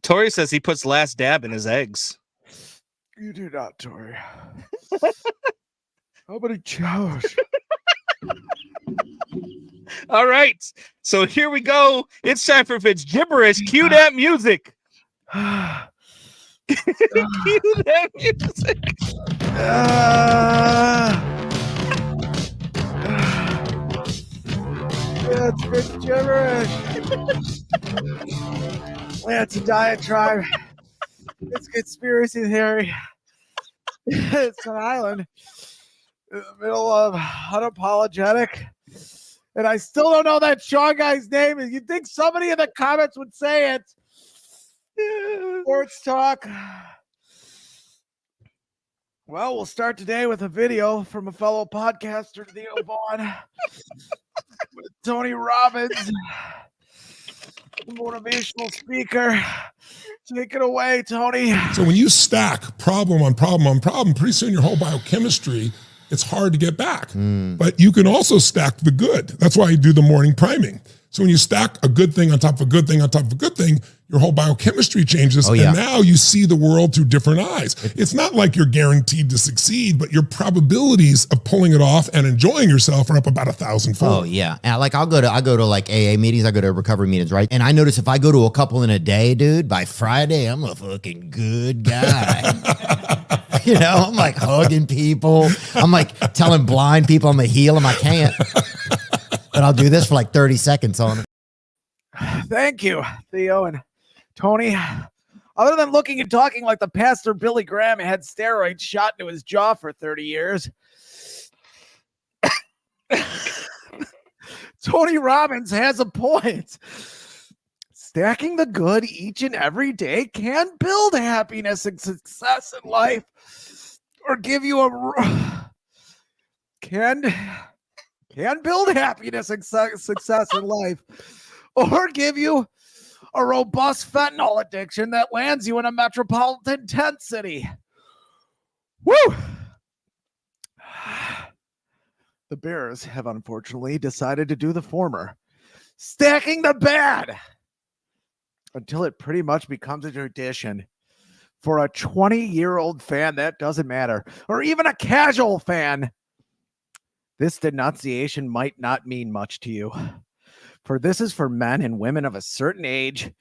Tori says he puts last dab in his eggs. You do not, Tori. How many chows? All right. So here we go. It's time for Fitz gibberish. Cue that music. Cue that music. It's Fitz gibberish. It's a diatribe. It's conspiracy theory. It's an island in the middle of unapologetic. And I still don't know that Sean guy's name. You'd think somebody in the comments would say it. Sports talk. Well, we'll start today with a video from a fellow podcaster, Theo Vaughn, with Tony Robbins, motivational speaker. Take it away, Tony. So when you stack problem on problem on problem, pretty soon your whole biochemistry, it's hard to get back. But you can also stack the good. That's why you do the morning priming. So when you stack a good thing on top of a good thing on top of a good thing, your whole biochemistry changes. And now you see the world through different eyes. It's not like you're guaranteed to succeed, but your probabilities of pulling it off and enjoying yourself are up about 1,000-fold. Oh yeah. And like I go to like AA meetings, I go to recovery meetings, right? And I notice if I go to a couple in a day, dude, by Friday, I'm a fucking good guy. You know, I'm like hugging people. I'm like telling blind people I'm a heel and I can't. But I'll do this for like 30 seconds on it. Thank you, Theo and Tony. Other than looking and talking like the pastor Billy Graham had steroids shot into his jaw for 30 years, Tony Robbins has a point. Stacking the good each and every day can build happiness and success in life, or give you can build happiness and success in life, or give you a robust fentanyl addiction that lands you in a metropolitan tent city. Woo! The Bears have unfortunately decided to do the former, stacking the bad, until it pretty much becomes a tradition. For a 20-year-old fan, that doesn't matter, or even a casual fan, this denunciation might not mean much to you. For this is for men and women of a certain age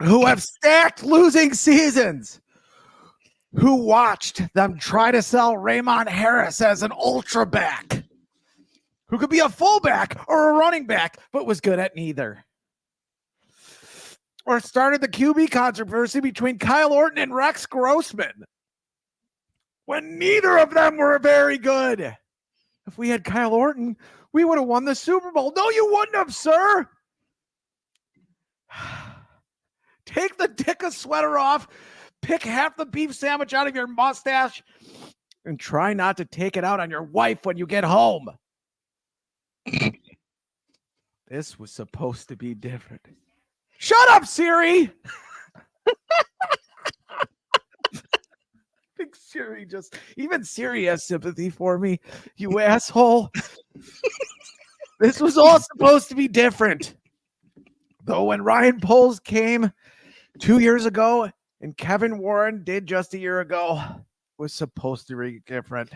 who have stacked losing seasons, who watched them try to sell Raymond Harris as an ultra back, who could be a fullback or a running back, but was good at neither. Or started the QB controversy between Kyle Orton and Rex Grossman, when neither of them were very good. If we had Kyle Orton, we would have won the Super Bowl. No, you wouldn't have, sir. Take the Dicka sweater off, pick half the beef sandwich out of your mustache, and try not to take it out on your wife when you get home. This was supposed to be different. Shut up, Siri. Siri even Siri has sympathy for me, you asshole. This was all supposed to be different. Though when Ryan Poles came 2 years ago and Kevin Warren did just a year ago, it was supposed to be different.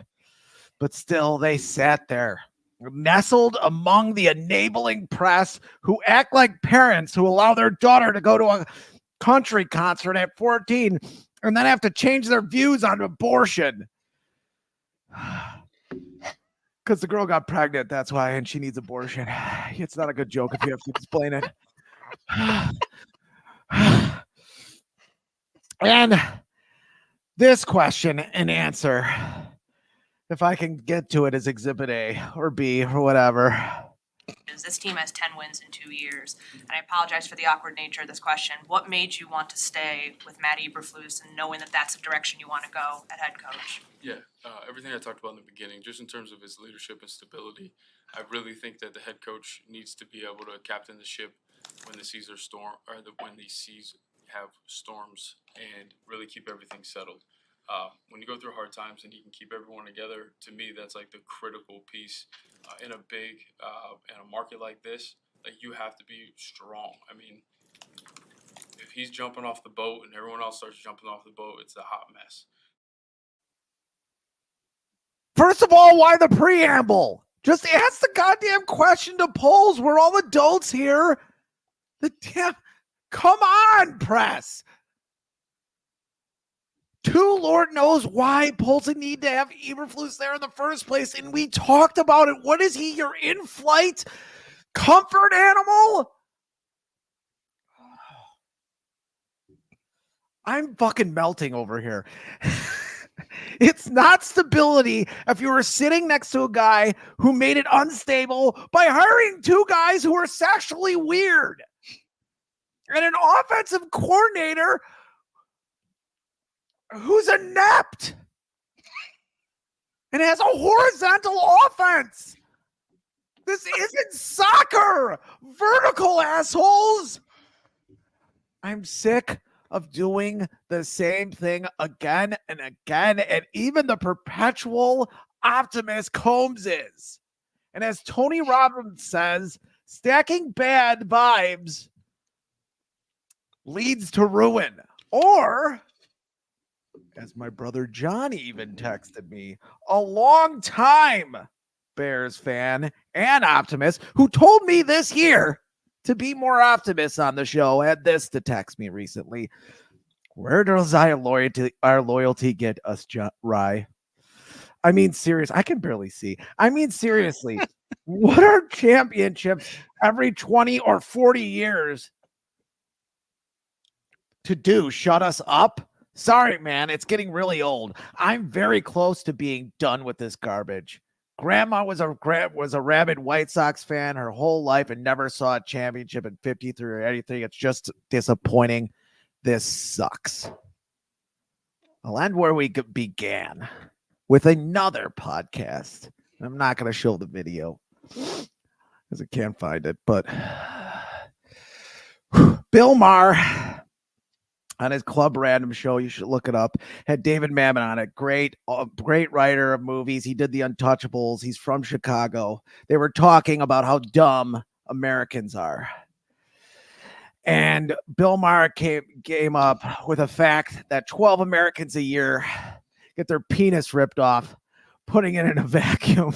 But still, they sat there, nestled among the enabling press who act like parents who allow their daughter to go to a country concert at 14 and then have to change their views on abortion. Because the girl got pregnant, that's why, and she needs abortion. It's not a good joke if you have to explain it. And this question and answer, if I can get to it, is Exhibit A or B or whatever. This team has 10 wins in 2 years, and I apologize for the awkward nature of this question. What made you want to stay with Matt Eberflus and knowing that that's the direction you want to go at head coach? Yeah, everything I talked about in the beginning, just in terms of his leadership and stability, I really think that the head coach needs to be able to captain the ship when the seas are when the seas have storms, and really keep everything settled. When you go through hard times and you can keep everyone together, to me, that's like the critical piece in a market like this. Like, you have to be strong. I mean, if he's jumping off the boat and everyone else starts jumping off the boat, it's a hot mess. First of all, why the preamble? Just ask the goddamn question to polls. We're all adults here. Come on, press. Lord knows why polls need to have Eberflus there in the first place, and we talked about it. What is he, your in-flight comfort animal? I'm fucking melting over here. It's not stability if you were sitting next to a guy who made it unstable by hiring two guys who are sexually weird and an offensive coordinator who's inept and has a horizontal offense. This isn't soccer. Vertical, assholes. I'm sick of doing the same thing again and again, and even the perpetual optimist Combs is. And as Tony Robbins says, stacking bad vibes leads to ruin. Or, as my brother John even texted me, a long time Bears fan and optimist who told me this year to be more optimist on the show, had this to text me recently. Where does our loyalty get us, Rye? I mean, serious. I can barely see. I mean, seriously, what are championships every 20 or 40 years to do? Shut us up? Sorry, man. It's getting really old. I'm very close to being done with this garbage. Grandma was a rabid White Sox fan her whole life and never saw a championship in 53 or anything. It's just disappointing. This sucks. I'll end where we began with another podcast. I'm not going to show the video because I can't find it, but Bill Maher on his Club Random show, you should look it up, had David Mamet on it. Great writer of movies. He did The Untouchables. He's from Chicago. They were talking about how dumb Americans are. And Bill Maher came up with a fact that 12 Americans a year get their penis ripped off, putting it in a vacuum.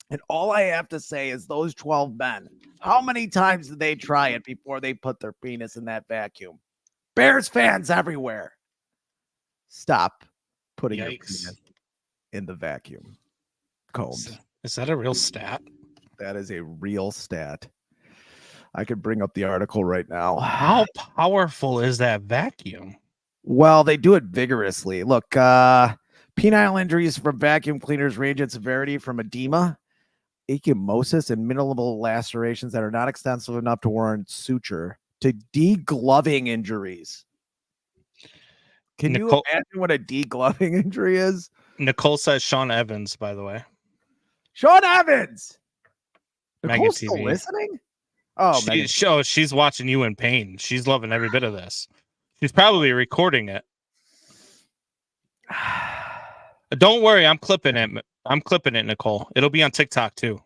And all I have to say is those 12 men, how many times did they try it before they put their penis in that vacuum? Bears fans everywhere, stop putting your penis in the vacuum. Combs. Is that a real stat? That is a real stat. I could bring up the article right now. How powerful is that vacuum? Well, they do it vigorously. Look, penile injuries from vacuum cleaners range in severity from edema, ecchymosis, and minimal lacerations that are not extensive enough to warrant suture to degloving injuries. Can you imagine what a degloving injury is? Nicole says Sean Evans, by the way. Sean Evans! Mega Nicole's TV. still listening? Oh, she's watching you in pain. She's loving every bit of this. She's probably recording it. Don't worry, I'm clipping it. I'm clipping it, Nicole. It'll be on TikTok too.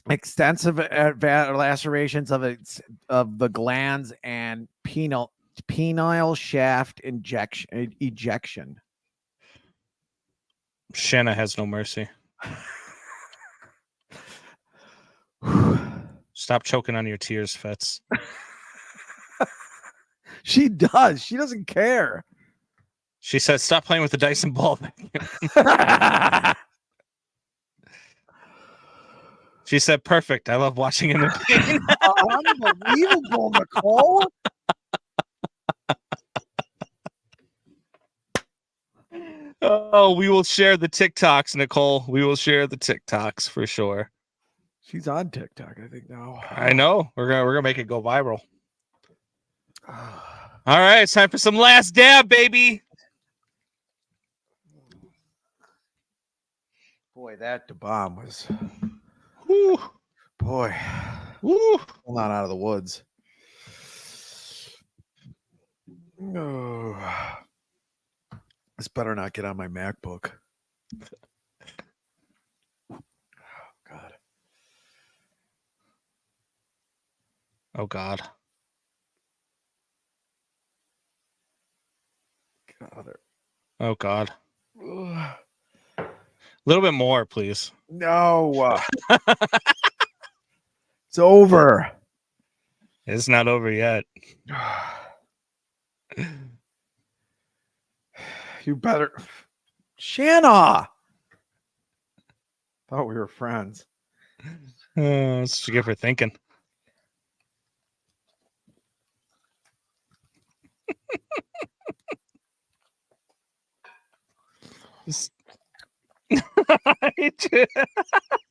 Extensive lacerations of the glands and penile shaft ejection. Shanna has no mercy. Stop choking on your tears, Fitz. She does. She doesn't care. She said, "Stop playing with the Dyson ball." She said, "Perfect. I love watching him in pain." Unbelievable, Nicole. Oh, we will share the TikToks, Nicole. We will share the TikToks for sure. She's on TikTok, I think now. I know. We're gonna make it go viral. All right, it's time for some last dab, baby. Boy, that bomb was. Woo. Boy, Woo. not out of the woods. No, this better not get on my MacBook. God. Oh God. Oh God. A little bit more, please. No. It's over. It's not over yet. You better. Shanna. Thought we were friends. That's what you get for thinking.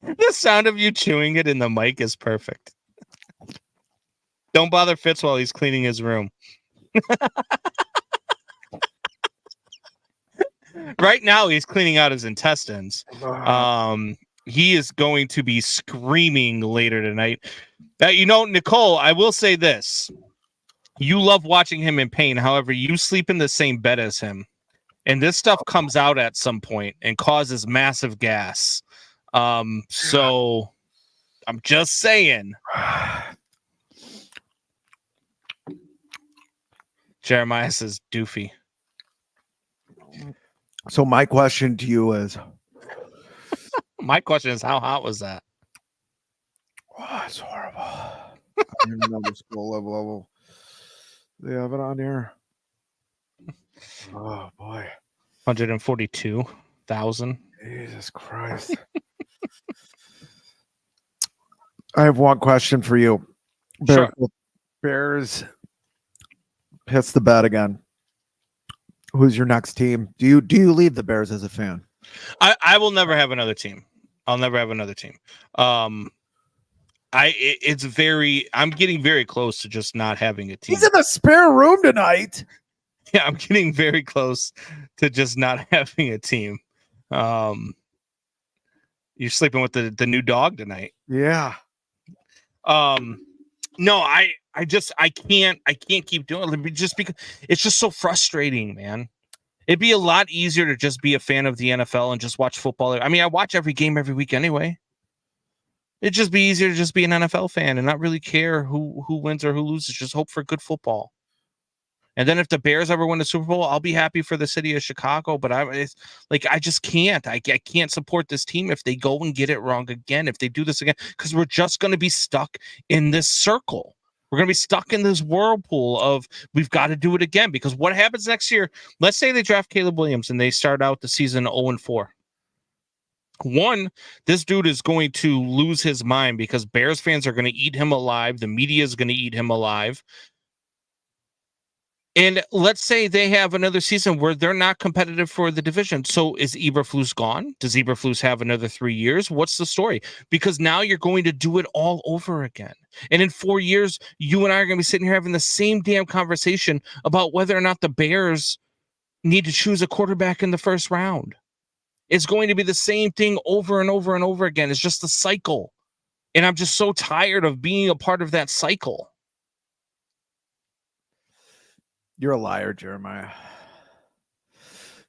The sound of you chewing it in the mic is perfect. Don't bother Fitz while he's cleaning his room. Right now, he's cleaning out his intestines. He is going to be screaming later tonight. Nicole, I will say this. You love watching him in pain. However, you sleep in the same bed as him. And this stuff comes out at some point and causes massive gas. So I'm just saying. Jeremiah says doofy. So my question to you is. My question is, how hot was that? Oh, it's horrible. I don't even know the school level. They have it on here. Oh boy. 142,000. Jesus Christ. I have one question for you. Sure. Bears hits the bed again. Who's your next team? Do you leave the Bears as a fan? I will never have another team. I'll never have another team. I'm getting very close to just not having a team. He's in the spare room tonight. Yeah, I'm getting very close to just not having a team. You're sleeping with the new dog tonight. Yeah. No, I can't keep doing it just because it's just so frustrating, man. It'd be a lot easier to just be a fan of the NFL and just watch football. I mean, I watch every game every week anyway. It'd just be easier to just be an NFL fan and not really care who wins or who loses. Just hope for good football. And then if the Bears ever win the Super Bowl, I'll be happy for the city of Chicago. But I just can't. I can't support this team if they go and get it wrong again. If they do this again, because we're just going to be stuck in this circle. We're going to be stuck in this whirlpool of we've got to do it again. Because what happens next year? Let's say they draft Caleb Williams and they start out the season 0-4. One, this dude is going to lose his mind because Bears fans are going to eat him alive. The media is going to eat him alive. And let's say they have another season where they're not competitive for the division. So is Eberflus gone? Does Eberflus have another 3 years? What's the story? Because now you're going to do it all over again. And in 4 years, you and I are going to be sitting here having the same damn conversation about whether or not the Bears need to choose a quarterback in the first round. It's going to be the same thing over and over and over again. It's just a cycle. And I'm just so tired of being a part of that cycle. You're a liar, Jeremiah.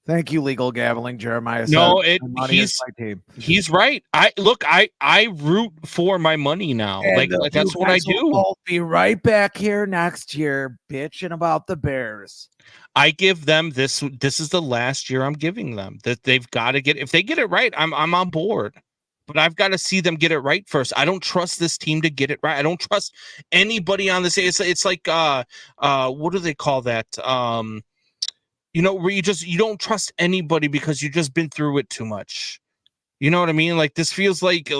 Thank you, legal gambling, Jeremiah. No, said. My money is my team. he's right. I root for my money now. And Like that's you what I guys will do. both be right back here next year, bitching about the Bears. I give them this. This is the last year I'm giving them. That they've got to get. If they get it right, I'm on board. But I've got to see them get it right first. I don't trust this team to get it right. I don't trust anybody on this. It's like what do they call that? Where you don't trust anybody because you've just been through it too much. You know what I mean? Like this feels like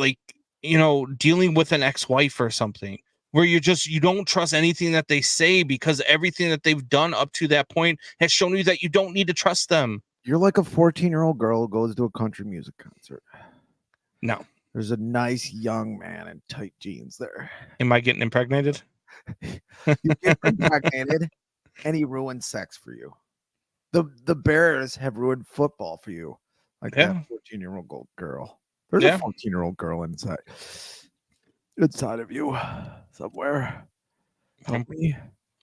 dealing with an ex-wife or something, where you don't trust anything that they say because everything that they've done up to that point has shown you that you don't need to trust them. You're like a 14-year-old girl who goes to a country music concert. No. There's a nice young man in tight jeans there. Am I getting impregnated? You get impregnated and he ruined sex for you. The Bears have ruined football for you. Like that 14-year-old girl. There's a 14-year-old girl inside of you somewhere. Help me.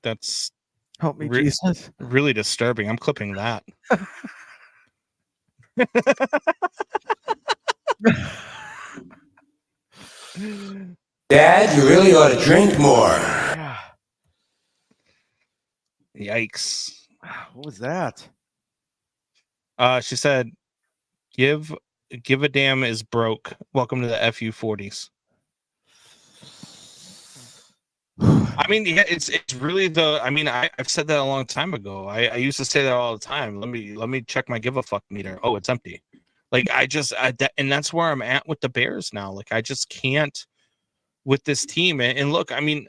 That's help me, Jesus. Really disturbing. I'm clipping that. Dad, you really ought to drink more. Yikes. What was that? She said, give a damn is broke. Welcome to the FU40s. I mean, yeah, it's really I've said that a long time ago. I used to say that all the time. Let me check my give a fuck meter. Oh, it's empty. Like and that's where I'm at with the Bears now. Like I just can't with this team. And look, I mean,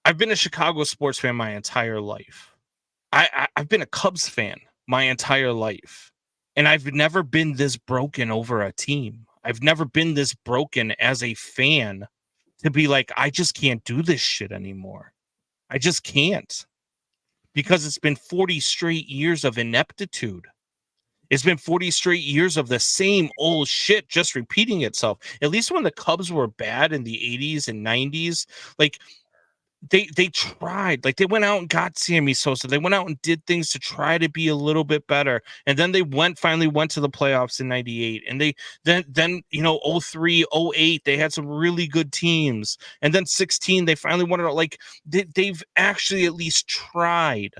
I've been a Chicago sports fan my entire life. I've been a Cubs fan my entire life. And I've never been this broken over a team. I've never been this broken as a fan to be like, I just can't do this shit anymore. I just can't. Because it's been 40 straight years of ineptitude. It's been 40 straight years of the same old shit just repeating itself. At least when the Cubs were bad in the 80s and 90s, like they tried. Like they went out and got Sammy Sosa. They went out and did things to try to be a little bit better. And then they finally went to the playoffs in 98. And they then 03, 08, they had some really good teams. And then 16, they finally won it. Like they've actually at least tried.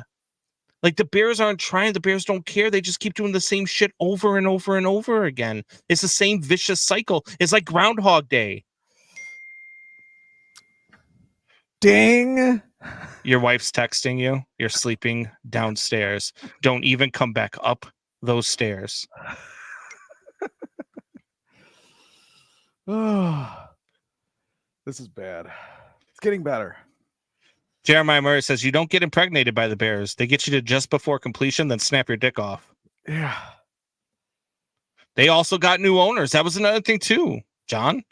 Like the Bears aren't trying. The Bears don't care. They just keep doing the same shit over and over and over again. It's the same vicious cycle. It's like Groundhog Day. Ding. Your wife's texting you. You're sleeping downstairs. Don't even come back up those stairs. Oh, this is bad. It's getting better. Jeremiah Murray says, you don't get impregnated by the Bears. They get you to just before completion, then snap your dick off. Yeah. They also got new owners. That was another thing, too, John.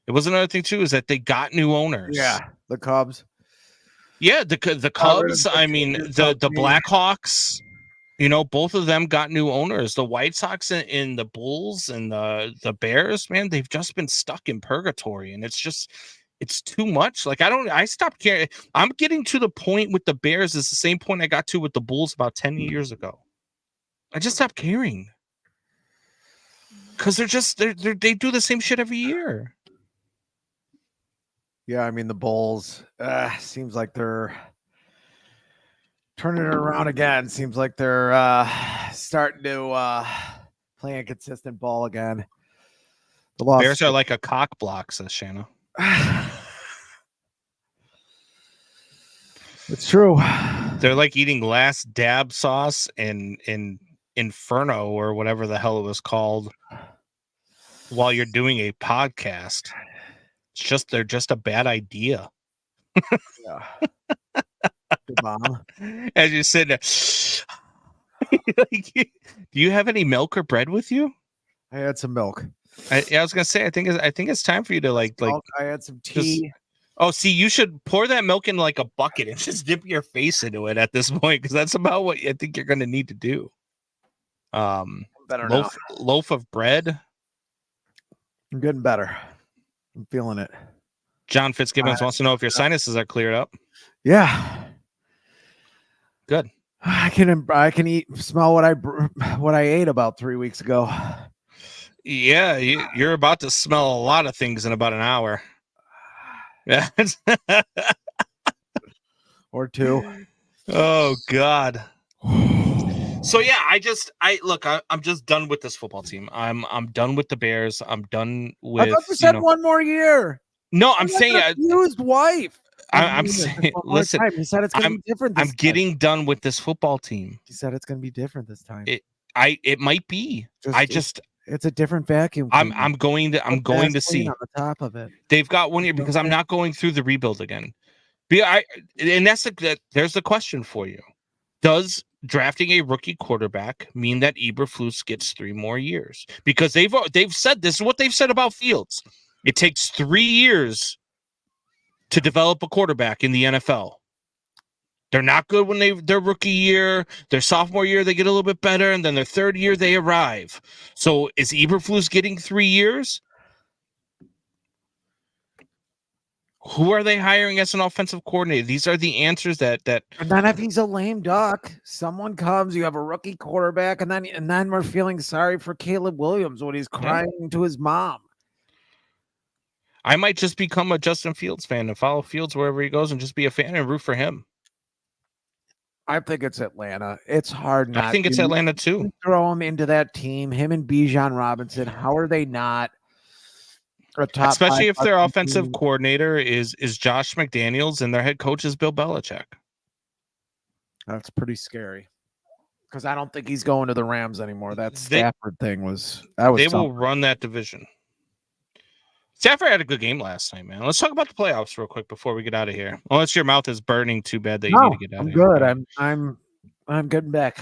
It was another thing, too, is that they got new owners. Yeah, the Cubs. Yeah, the Cubs, I mean, the Blackhawks, both of them got new owners. The White Sox and the Bulls and the Bears, man, they've just been stuck in purgatory, and it's too much. Like I stopped caring. I'm getting to the point with the Bears is the same point I got to with the Bulls about 10 years ago. I just stopped caring because they do the same shit every year. Yeah, I mean the Bulls seems like they're turning it around again. Seems like they're starting to play a consistent ball again. The Bears are like a cock block, says Shanna. It's true. They're like eating last dab sauce in Inferno or whatever the hell it was called while you're doing a podcast. They're just a bad idea. Yeah. Good mom. As you sit there, do you have any milk or bread with you? I had some milk. I was gonna say I think it's time for you to like I had some tea. See, you should pour that milk in like a bucket and just dip your face into it at this point because that's about what I think you're gonna need to do. Better loaf of bread. I'm getting better. I'm feeling it. John Fitzgibbons wants to know if your sinuses are cleared up. Yeah. Good. I can smell what I ate about 3 weeks ago. Yeah, you're about to smell a lot of things in about an hour. Yeah. Or 2. Oh God. So yeah, I'm just done with this football team. I'm done with the Bears. I'm done I with thought you said one more year. No, I'm saying confused wife. I'm saying listen. He said it's going to be different this I'm getting done with this football team. He said it's going to be different this time. It might be. It's a different vacuum. I'm going to see on the top of it. They've got 1 year because I'm not going through the rebuild again. And there's the question for you. Does drafting a rookie quarterback mean that Eberflus gets 3 more years? Because they've said this is what they've said about Fields. It takes 3 years to develop a quarterback in the NFL. They're not good when their rookie year, their sophomore year, they get a little bit better, and then their third year they arrive. So is Eberflus getting 3 years? Who are they hiring as an offensive coordinator? These are the answers that. And then if he's a lame duck, someone comes, you have a rookie quarterback, and then we're feeling sorry for Caleb Williams when he's crying to his mom. I might just become a Justin Fields fan and follow Fields wherever he goes and just be a fan and root for him. I think it's Atlanta. It's hard not. I think it's Atlanta too. Throw him into that team. Him and Bijan Robinson. How are they not? Especially if their offensive coordinator is Josh McDaniels and their head coach is Bill Belichick. That's pretty scary. Because I don't think he's going to the Rams anymore. That Stafford thing was. They will run that division. Stafford had a good game last night, man. Let's talk about the playoffs real quick before we get out of here. Unless your mouth is burning too bad that you need to get out of here. I'm good. I'm getting back.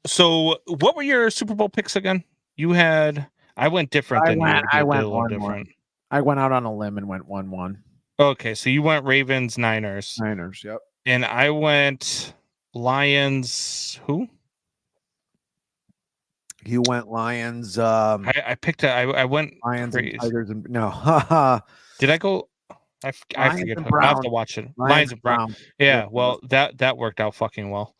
So what were your Super Bowl picks again? You had. I went different than you. I went a little different. I went out on a limb and went 1-1. Okay, so you went Ravens, Niners. Niners, yep. And I went Lions. Who? You went Lions. I picked. I went Lions crazy. and Tigers and no. Did I go? I forget. I have to watch it. Lions and Brown. Yeah. Well, that worked out fucking well.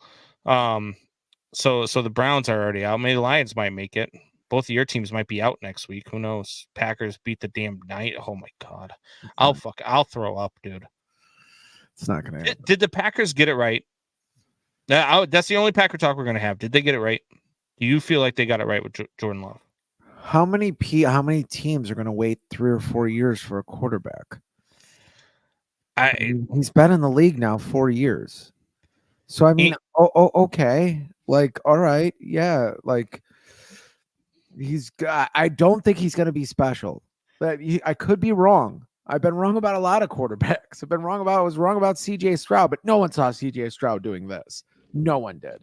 So the Browns are already out. Maybe the Lions might make it. Both of your teams might be out next week. Who knows? Packers beat the damn night. Oh my God. I'll throw up, dude. It's not gonna happen. Did the Packers get it right? That's the only Packer talk we're gonna have. Did they get it right? Do you feel like they got it right with Jordan Love? How many teams are going to wait 3 or 4 years for a quarterback? He's been in the league now 4 years. So I mean, okay, like all right, yeah, like I don't think he's going to be special. But I could be wrong. I've been wrong about a lot of quarterbacks. I was wrong about CJ Stroud, but no one saw CJ Stroud doing this. No one did.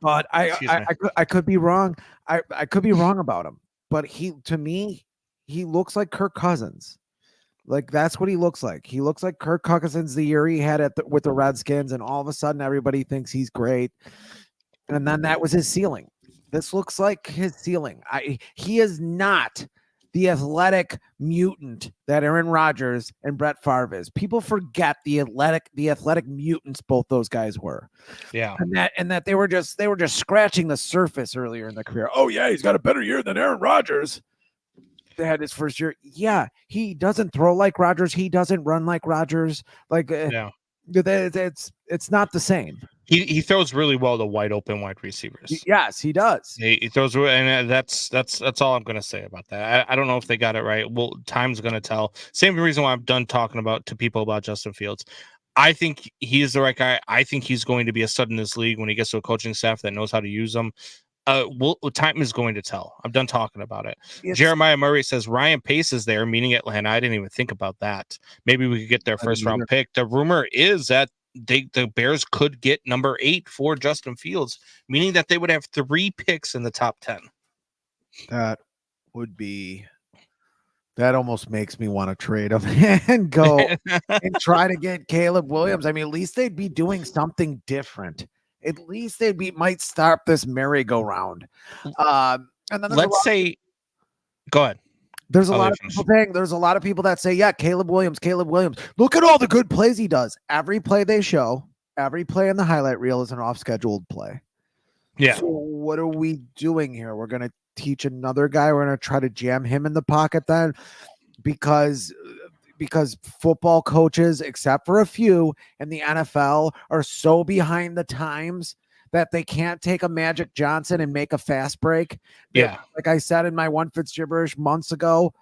But I could be wrong. I could be wrong about him. But to me, he looks like Kirk Cousins. Like that's what he looks like. He looks like Kirk Cousins the year he had with the Redskins, and all of a sudden everybody thinks he's great. And then that was his ceiling. This looks like his ceiling. He is not the athletic mutant that Aaron Rodgers and Brett Favre is. People forget the athletic mutants both those guys were. Yeah. And that they were just scratching the surface earlier in the career. Oh yeah, he's got a better year than Aaron Rodgers. They had his first year. Yeah, he doesn't throw like Rodgers. He doesn't run like Rodgers. Like it's not the same. He throws really well to wide open wide receivers. Yes, he does. He throws, and that's all I'm going to say about that. I don't know if they got it right. Well, time's going to tell. Same reason why I'm done talking to people about Justin Fields. I think he is the right guy. I think he's going to be a stud in this league when he gets to a coaching staff that knows how to use them. Time is going to tell. I'm done talking about it. Jeremiah Murray says Ryan Pace is there, meaning Atlanta. I didn't even think about that. Maybe we could get their first round pick. The rumor is that the Bears could get number 8 for Justin Fields, meaning that they would have 3 picks in the top 10. That almost makes me want to trade him and go and try to get Caleb Williams. I mean, at least they'd be doing something different. At least might start this merry-go-round. And then let's say, go ahead. There's a lot of people that say, yeah, Caleb Williams. Look at all the good plays he does. Every play they show, every play in the highlight reel is an off-scheduled play. Yeah. So what are we doing here? We're going to teach another guy. We're going to try to jam him in the pocket then, because football coaches, except for a few in the NFL, are so behind the times that they can't take a Magic Johnson and make a fast break. Yeah. Like I said in my One Fitz Gibberish months ago,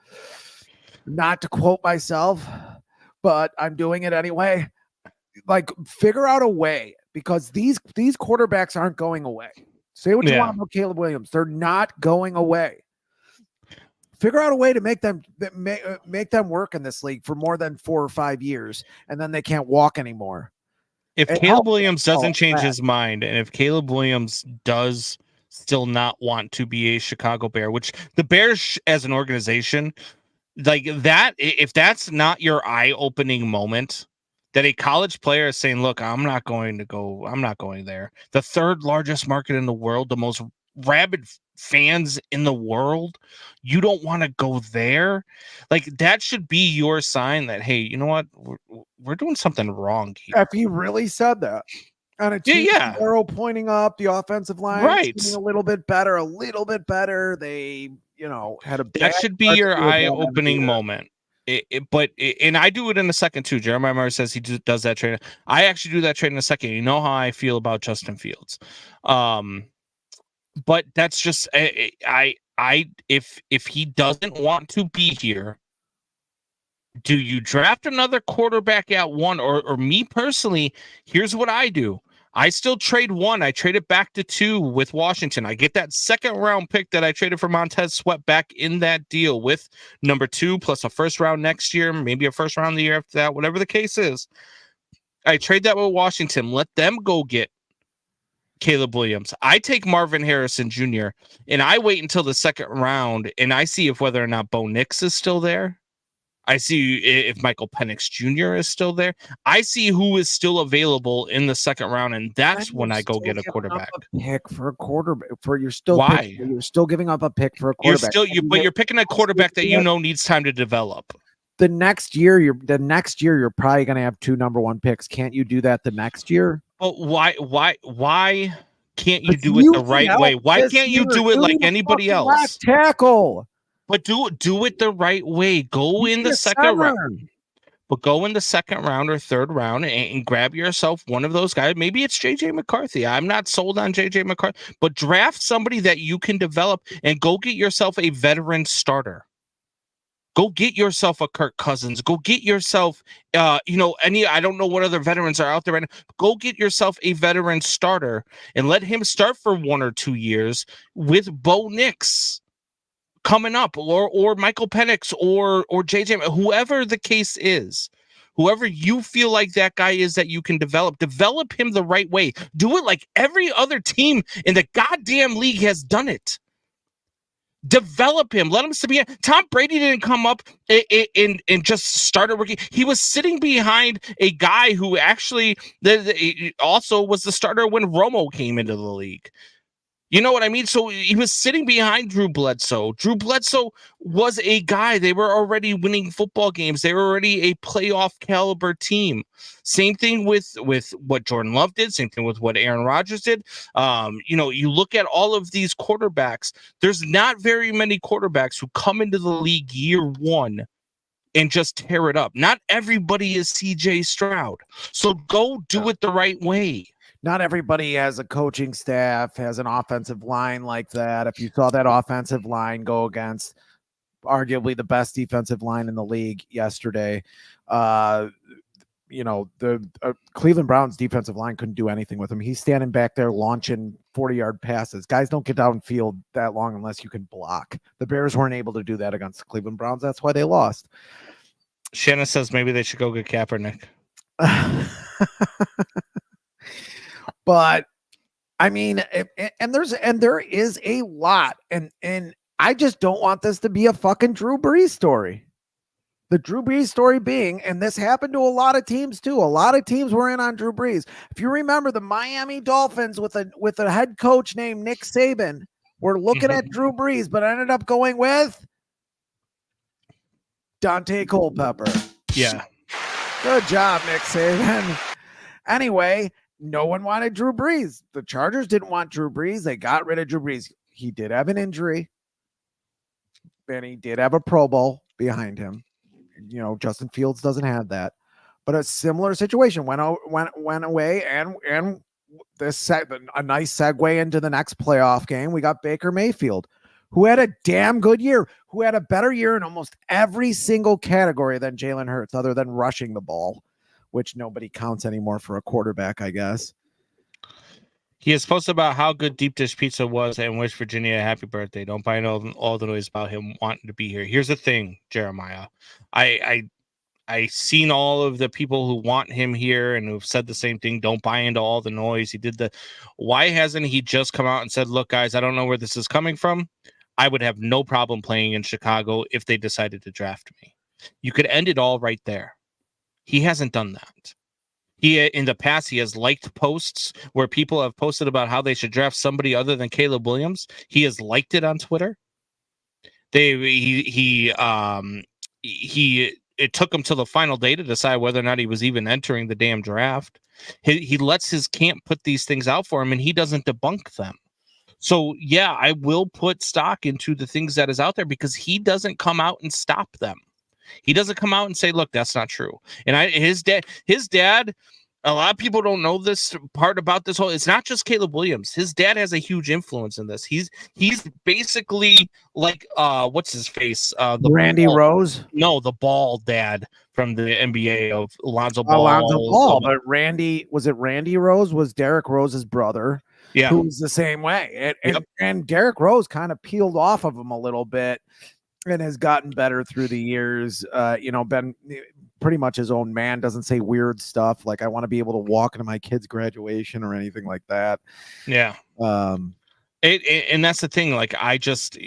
not to quote myself, but I'm doing it anyway. Like, figure out a way, because these quarterbacks aren't going away. Say what you want about Caleb Williams. They're not going away. Figure out a way to make them work in this league for more than 4 or 5 years, and then they can't walk anymore. If Caleb Williams doesn't change his mind, and if Caleb Williams does still not want to be a Chicago Bear, which the Bears as an organization, like that, if that's not your eye-opening moment, that a college player is saying, look, I'm not going there. The third largest market in the world, the most rabid fans in the world, you don't want to go there. Like, that should be your sign that, hey, you know what, we're doing something wrong here. If he really said that, on a team arrow pointing up, the offensive line a little bit better. They, had a that should be your eye-opening moment. And I do it in a second too. Jeremiah Murray says he does that trade. I actually do that trade in a second. You know how I feel about Justin Fields. But that's just if he doesn't want to be here, do you draft another quarterback at 1? Or me personally, here's what I do. I still trade 1. I trade it back to 2 with Washington. I get that second round pick that I traded for Montez Sweat back in that deal with number 2 plus a first round next year, maybe a first round the year after that, whatever the case is. I trade that with Washington. Let them go get Caleb Williams. I take Marvin Harrison Jr. and I wait until the second round and I see if whether or not Bo Nix is still there. I see if Michael Penix Jr. is still there. I see who is still available in the second round, and that's when I go get a quarterback. Pick for a quarterback. You're still giving up a pick for a quarterback. But you're picking a quarterback that needs time to develop. The next year you're probably going to have 2 number 1 picks. Can't you do that the next year? But why can't you do it the right way? Why can't you do it like anybody else? Left tackle. But do it the right way. Go in the second round. But go in the second round or third round and grab yourself one of those guys. Maybe it's JJ McCarthy. I'm not sold on JJ McCarthy, but draft somebody that you can develop and go get yourself a veteran starter. Go get yourself a Kirk Cousins. Go get yourself, I don't know what other veterans are out there right now. Go get yourself a veteran starter and let him start for 1 or 2 years with Bo Nix coming up, or Michael Penix, or JJ, whoever the case is, whoever you feel like that guy is that you can develop him the right way. Do it like every other team in the goddamn league has done it. Develop him. Let him be. Tom Brady didn't come up and just started working. He was sitting behind a guy who actually also was the starter when Romo came into the league. You know what I mean? So he was sitting behind Drew Bledsoe. Drew Bledsoe was a guy. They were already winning football games. They were already a playoff caliber team. Same thing with what Jordan Love did. Same thing with what Aaron Rodgers did. You look at all of these quarterbacks. There's not very many quarterbacks who come into the league year 1 and just tear it up. Not everybody is CJ Stroud. So go do it the right way. Not everybody has a coaching staff, has an offensive line like that. If you saw that offensive line go against arguably the best defensive line in the league yesterday, the Cleveland Browns defensive line couldn't do anything with him. He's standing back there launching 40-yard passes. Guys don't get downfield that long unless you can block. The Bears weren't able to do that against the Cleveland Browns. That's why they lost. Shannon says maybe they should go get Kaepernick. But I mean, there is a lot, and I just don't want this to be a fucking Drew Brees story. The Drew Brees story being, and this happened to a lot of teams too. A lot of teams were in on Drew Brees. If you remember, the Miami Dolphins with a head coach named Nick Saban were looking at Drew Brees, but ended up going with Dante Culpepper. Yeah. Good job, Nick Saban. Anyway, no one wanted Drew Brees. The Chargers didn't want Drew Brees. They got rid of Drew Brees. He did have an injury, and he did have a Pro Bowl behind him. Justin Fields doesn't have that, but a similar situation went away, and a nice segue into the next playoff game. We got Baker Mayfield, who had a damn good year, who had a better year in almost every single category than Jalen Hurts, other than rushing the ball, which nobody counts anymore for a quarterback, I guess. He has posted about how good deep dish pizza was and wished Virginia a happy birthday. Don't buy all the noise about him wanting to be here. Here's the thing, Jeremiah. I seen all of the people who want him here and who've said the same thing. Don't buy into all the noise. Why hasn't he just come out and said, look, guys, I don't know where this is coming from. I would have no problem playing in Chicago if they decided to draft me. You could end it all right there. He hasn't done that. In the past, he has liked posts where people have posted about how they should draft somebody other than Caleb Williams. He has liked it on Twitter. It took him till the final day to decide whether or not he was even entering the damn draft. He lets his camp put these things out for him, and he doesn't debunk them. So, yeah, I will put stock into the things that is out there because he doesn't come out and stop them. He doesn't come out and say, look, that's not true. And his dad, a lot of people don't know this part about this whole. It's not just Caleb Williams. His dad has a huge influence in this. He's basically like what's his face? Randy Rose? No, the bald dad from the NBA of Alonzo Ball. Alonzo Ball, but Randy Rose was Derrick Rose's brother. Yeah, who was the same way. And Derrick Rose kind of peeled off of him a little bit and has gotten better through the years. Been pretty much his own man, doesn't say weird stuff like I want to be able to walk into my kid's graduation or anything like that. Yeah. And that's the thing. Like I just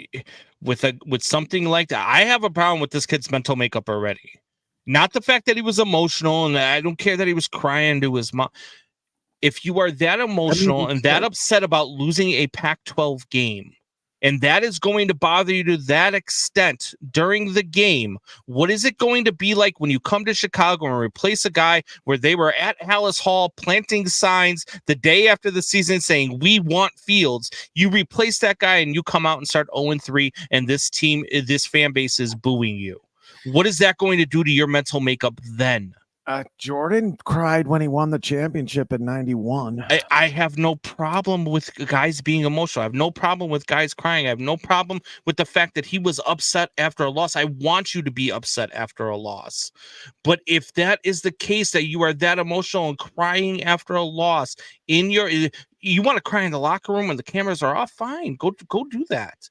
with something like that, I have a problem with this kid's mental makeup already. Not the fact that he was emotional, and I don't care that he was crying to his mom. If you are that emotional and that upset about losing a Pac-12 game, and that is going to bother you to that extent during the game, what is it going to be like when you come to Chicago and replace a guy where they were at Hallis Hall planting signs the day after the season saying, we want Fields? You replace that guy and you come out and start 0-3, and this fan base is booing you. What is that going to do to your mental makeup then? Jordan cried when he won the championship in 91. I have no problem with guys being emotional. I have no problem with guys crying. I have no problem with the fact that he was upset after a loss. I want you to be upset after a loss. But if that is the case, that you are that emotional and crying after a loss, you want to cry in the locker room when the cameras are off, fine. Go do that.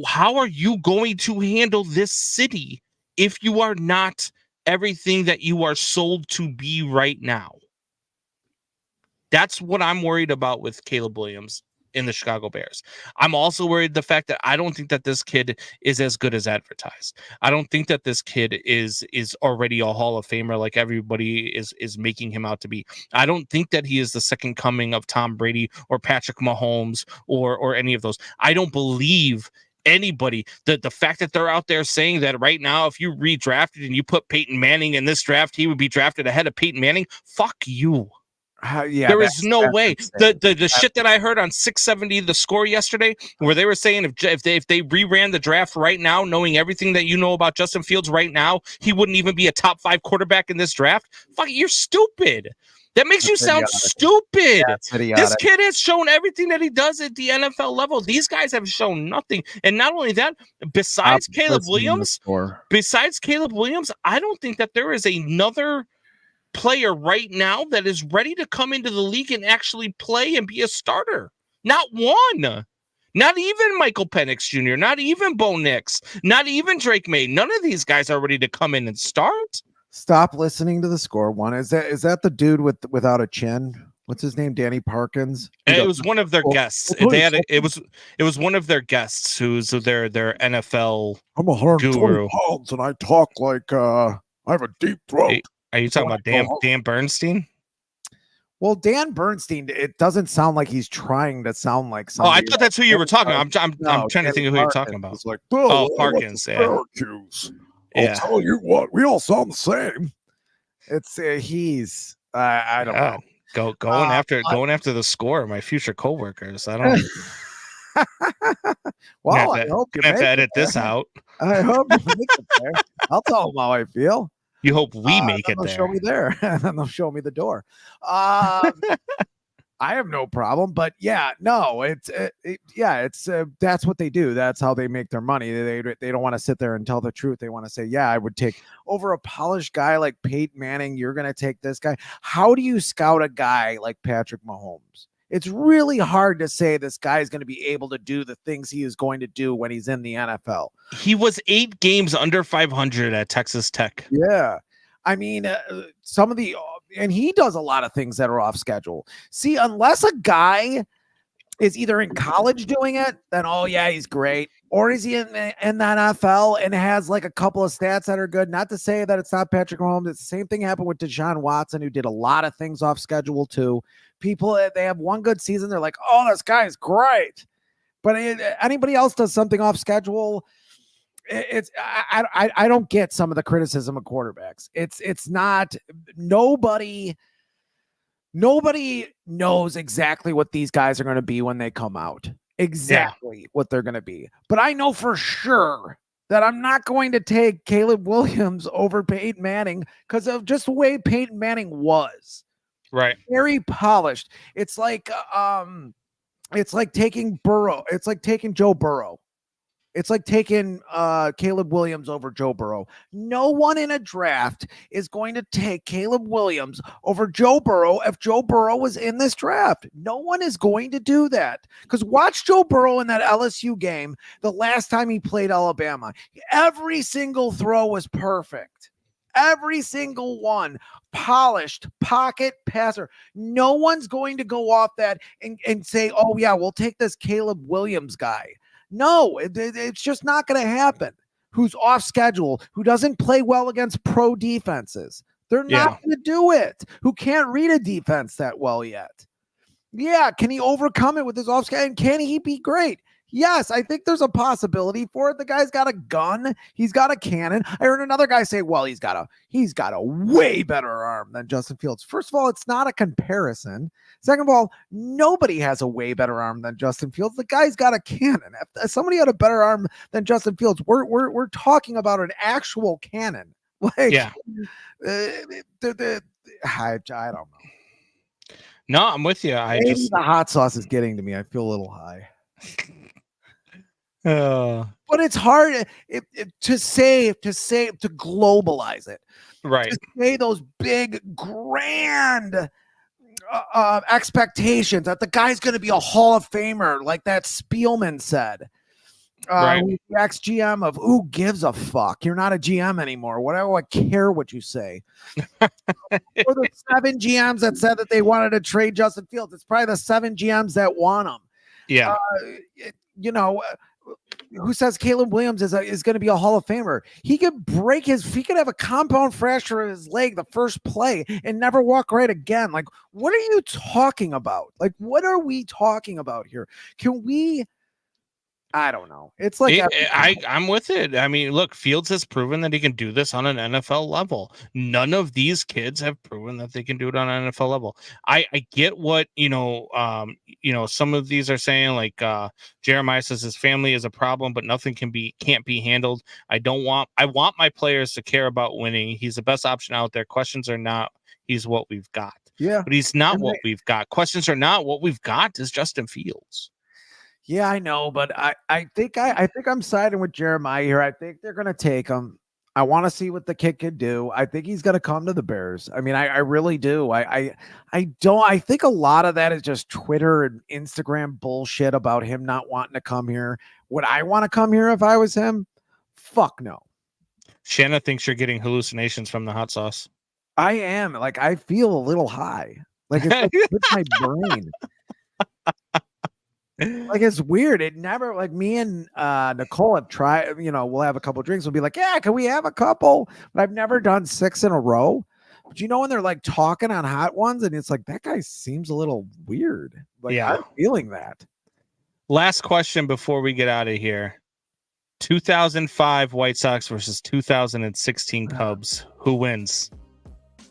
How are you going to handle this city if you are not everything that you are sold to be right now? That's what I'm worried about with Caleb Williams in the Chicago Bears. I'm also worried the fact that I don't think that this kid is as good as advertised. I don't think that this kid is already a Hall of Famer like everybody is making him out to be. I don't think that he is the second coming of Tom Brady or Patrick Mahomes or any of those. I don't believe anybody. The fact that they're out there saying that right now, if you redrafted and you put Peyton Manning in this draft, he would be drafted ahead of Peyton Manning. Fuck you. There is no way. The shit that I heard on 670 The Score yesterday, where they were saying if they reran the draft right now, knowing everything that you know about Justin Fields right now, he wouldn't even be a top 5 quarterback in this draft. Fuck, you're stupid. That makes you sound stupid. This kid has shown everything that he does at the NFL level. These guys have shown nothing. And not only that, besides Caleb Williams, I don't think that there is another player right now that is ready to come into the league and actually play and be a starter. Not one. Not even Michael Penix Jr., not even Bo Nix, not even Drake May. None of these guys are ready to come in and start. Stop listening to The Score. One is that the dude without a chin? What's his name? Danny Parkins. It was one of their guests. It was one of their guests who's their NFL. I'm 120 guru. pounds and I talk like I have a deep throat. Are you talking about Dan Bernstein? Well, Dan Bernstein, it doesn't sound like he's trying to sound like somebody. Oh, I thought that's who you were talking about. I'm trying to think of who you're talking about. It's like, Parkins. Yeah. I'll tell you what, we all sound the same. It's he's I don't know. Going I- after the score of my future coworkers. I don't. Well, I hope you gonna have to make it edit there. this out. I hope you make it there. I'll tell them how I feel. You hope we make Then it they'll there. show me there, and then they'll show me the door. I have no problem, but yeah, no, it's that's what they do. That's how they make their money. They don't want to sit there and tell the truth. They want to say, yeah, I would take over a polished guy like Peyton Manning. You're going to take this guy. How do you scout a guy like Patrick Mahomes? It's really hard to say this guy is going to be able to do the things he is going to do when he's in the NFL. He was 8 games under 500 at Texas Tech. Yeah. I mean, some of the, and he does a lot of things that are off schedule. See, unless a guy is either in college doing it, then, oh yeah, he's great. Or is he in the NFL and has like a couple of stats that are good? Not to say that it's not Patrick Mahomes. It's the same thing happened with Deshaun Watson, who did a lot of things off schedule too. People, they have one good season. They're like, oh, this guy is great. But anybody else does something off schedule, I don't get some of the criticism of quarterbacks. It's not, nobody knows exactly what these guys are going to be when they come out. Exactly what they're going to be. But I know for sure that I'm not going to take Caleb Williams over Peyton Manning because of just the way Peyton Manning was. Right. Very polished. It's like taking Burrow. It's like taking Joe Burrow. It's like taking Caleb Williams over Joe Burrow. No one in a draft is going to take Caleb Williams over Joe Burrow if Joe Burrow was in this draft. No one is going to do that. Because watch Joe Burrow in that LSU game the last time he played Alabama. Every single throw was perfect. Every single one. Polished pocket passer. No one's going to go off that and say, oh, yeah, we'll take this Caleb Williams guy. No, it's just not going to happen. Who's off schedule, who doesn't play well against pro defenses. They're not going to do it. Who can't read a defense that well yet. Yeah, can he overcome it with his off schedule? And can he be great? Yes, I think there's a possibility for it. The guy's got a gun. He's got a cannon. I heard another guy say, well, he's got a way better arm than Justin Fields. First of all, it's not a comparison. Second of all, nobody has a way better arm than Justin Fields. The guy's got a cannon. If somebody had a better arm than Justin Fields, we're talking about an actual cannon. Like, yeah. I don't know. No, I'm with you. Maybe the hot sauce is getting to me. I feel a little high. But it's hard to globalize it, right? To say those big, grand expectations that the guy's going to be a Hall of Famer, like that Spielman said. Right. The ex-GM of who gives a fuck? You're not a GM anymore. What do I care what you say? Or the 7 GMs that said that they wanted to trade Justin Fields. It's probably the 7 GMs that want him. Yeah. Who says Caleb Williams is going to be a Hall of Famer? He could he could have a compound fracture of his leg the first play and never walk right again. Like, what are you talking about? Like, what are we talking about here? Can we? I don't know. It's like I'm with it. I mean, look, Fields has proven that he can do this on an NFL level. None of these kids have proven that they can do it on an NFL level. I get what some of these are saying. Like Jeremiah says, his family is a problem, but nothing can't be handled. I want my players to care about winning. He's the best option out there. Questions are not. He's what we've got. Yeah, but he's not what we've got. Questions are not. What we've got is Justin Fields. Yeah, I know, but I think I'm siding with Jeremiah here. I think they're going to take him. I want to see what the kid could do. I think he's going to come to the Bears. I mean, I really do. I think a lot of that is just Twitter and Instagram bullshit about him not wanting to come here. Would I want to come here if I was him? Fuck no. Shanna thinks you're getting hallucinations from the hot sauce. I am. Like, I feel a little high. Like, it's like with my brain. Like, it's weird. It never, like, me and Nicole have tried, we'll have a couple drinks. We'll be like, yeah, can we have a couple? But I've never done 6 in a row. But when they're like talking on hot ones and it's like, that guy seems a little weird. Like, yeah. I'm feeling that. Last question before we get out of here. 2005 White Sox versus 2016 Cubs. Who wins?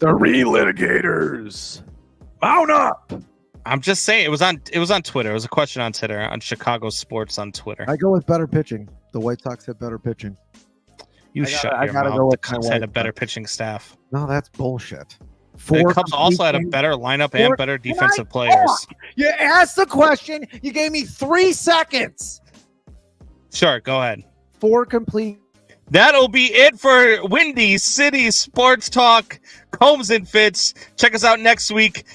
The relitigators. Mount up. I'm just saying it was on Twitter. It was a question on Twitter on Chicago Sports on Twitter. I go with better pitching. The White Sox have better pitching. You I your gotta mouth. go The with my Cubs had a White better Sox. pitching staff. No, that's bullshit. The Cubs also had a complete better lineup Four- and better Can I defensive players. talk? You asked the question. You gave me 3 seconds. Sure, go ahead. 4 complete. That'll be it for Windy City Sports Talk. Combs and Fitz. Check us out next week.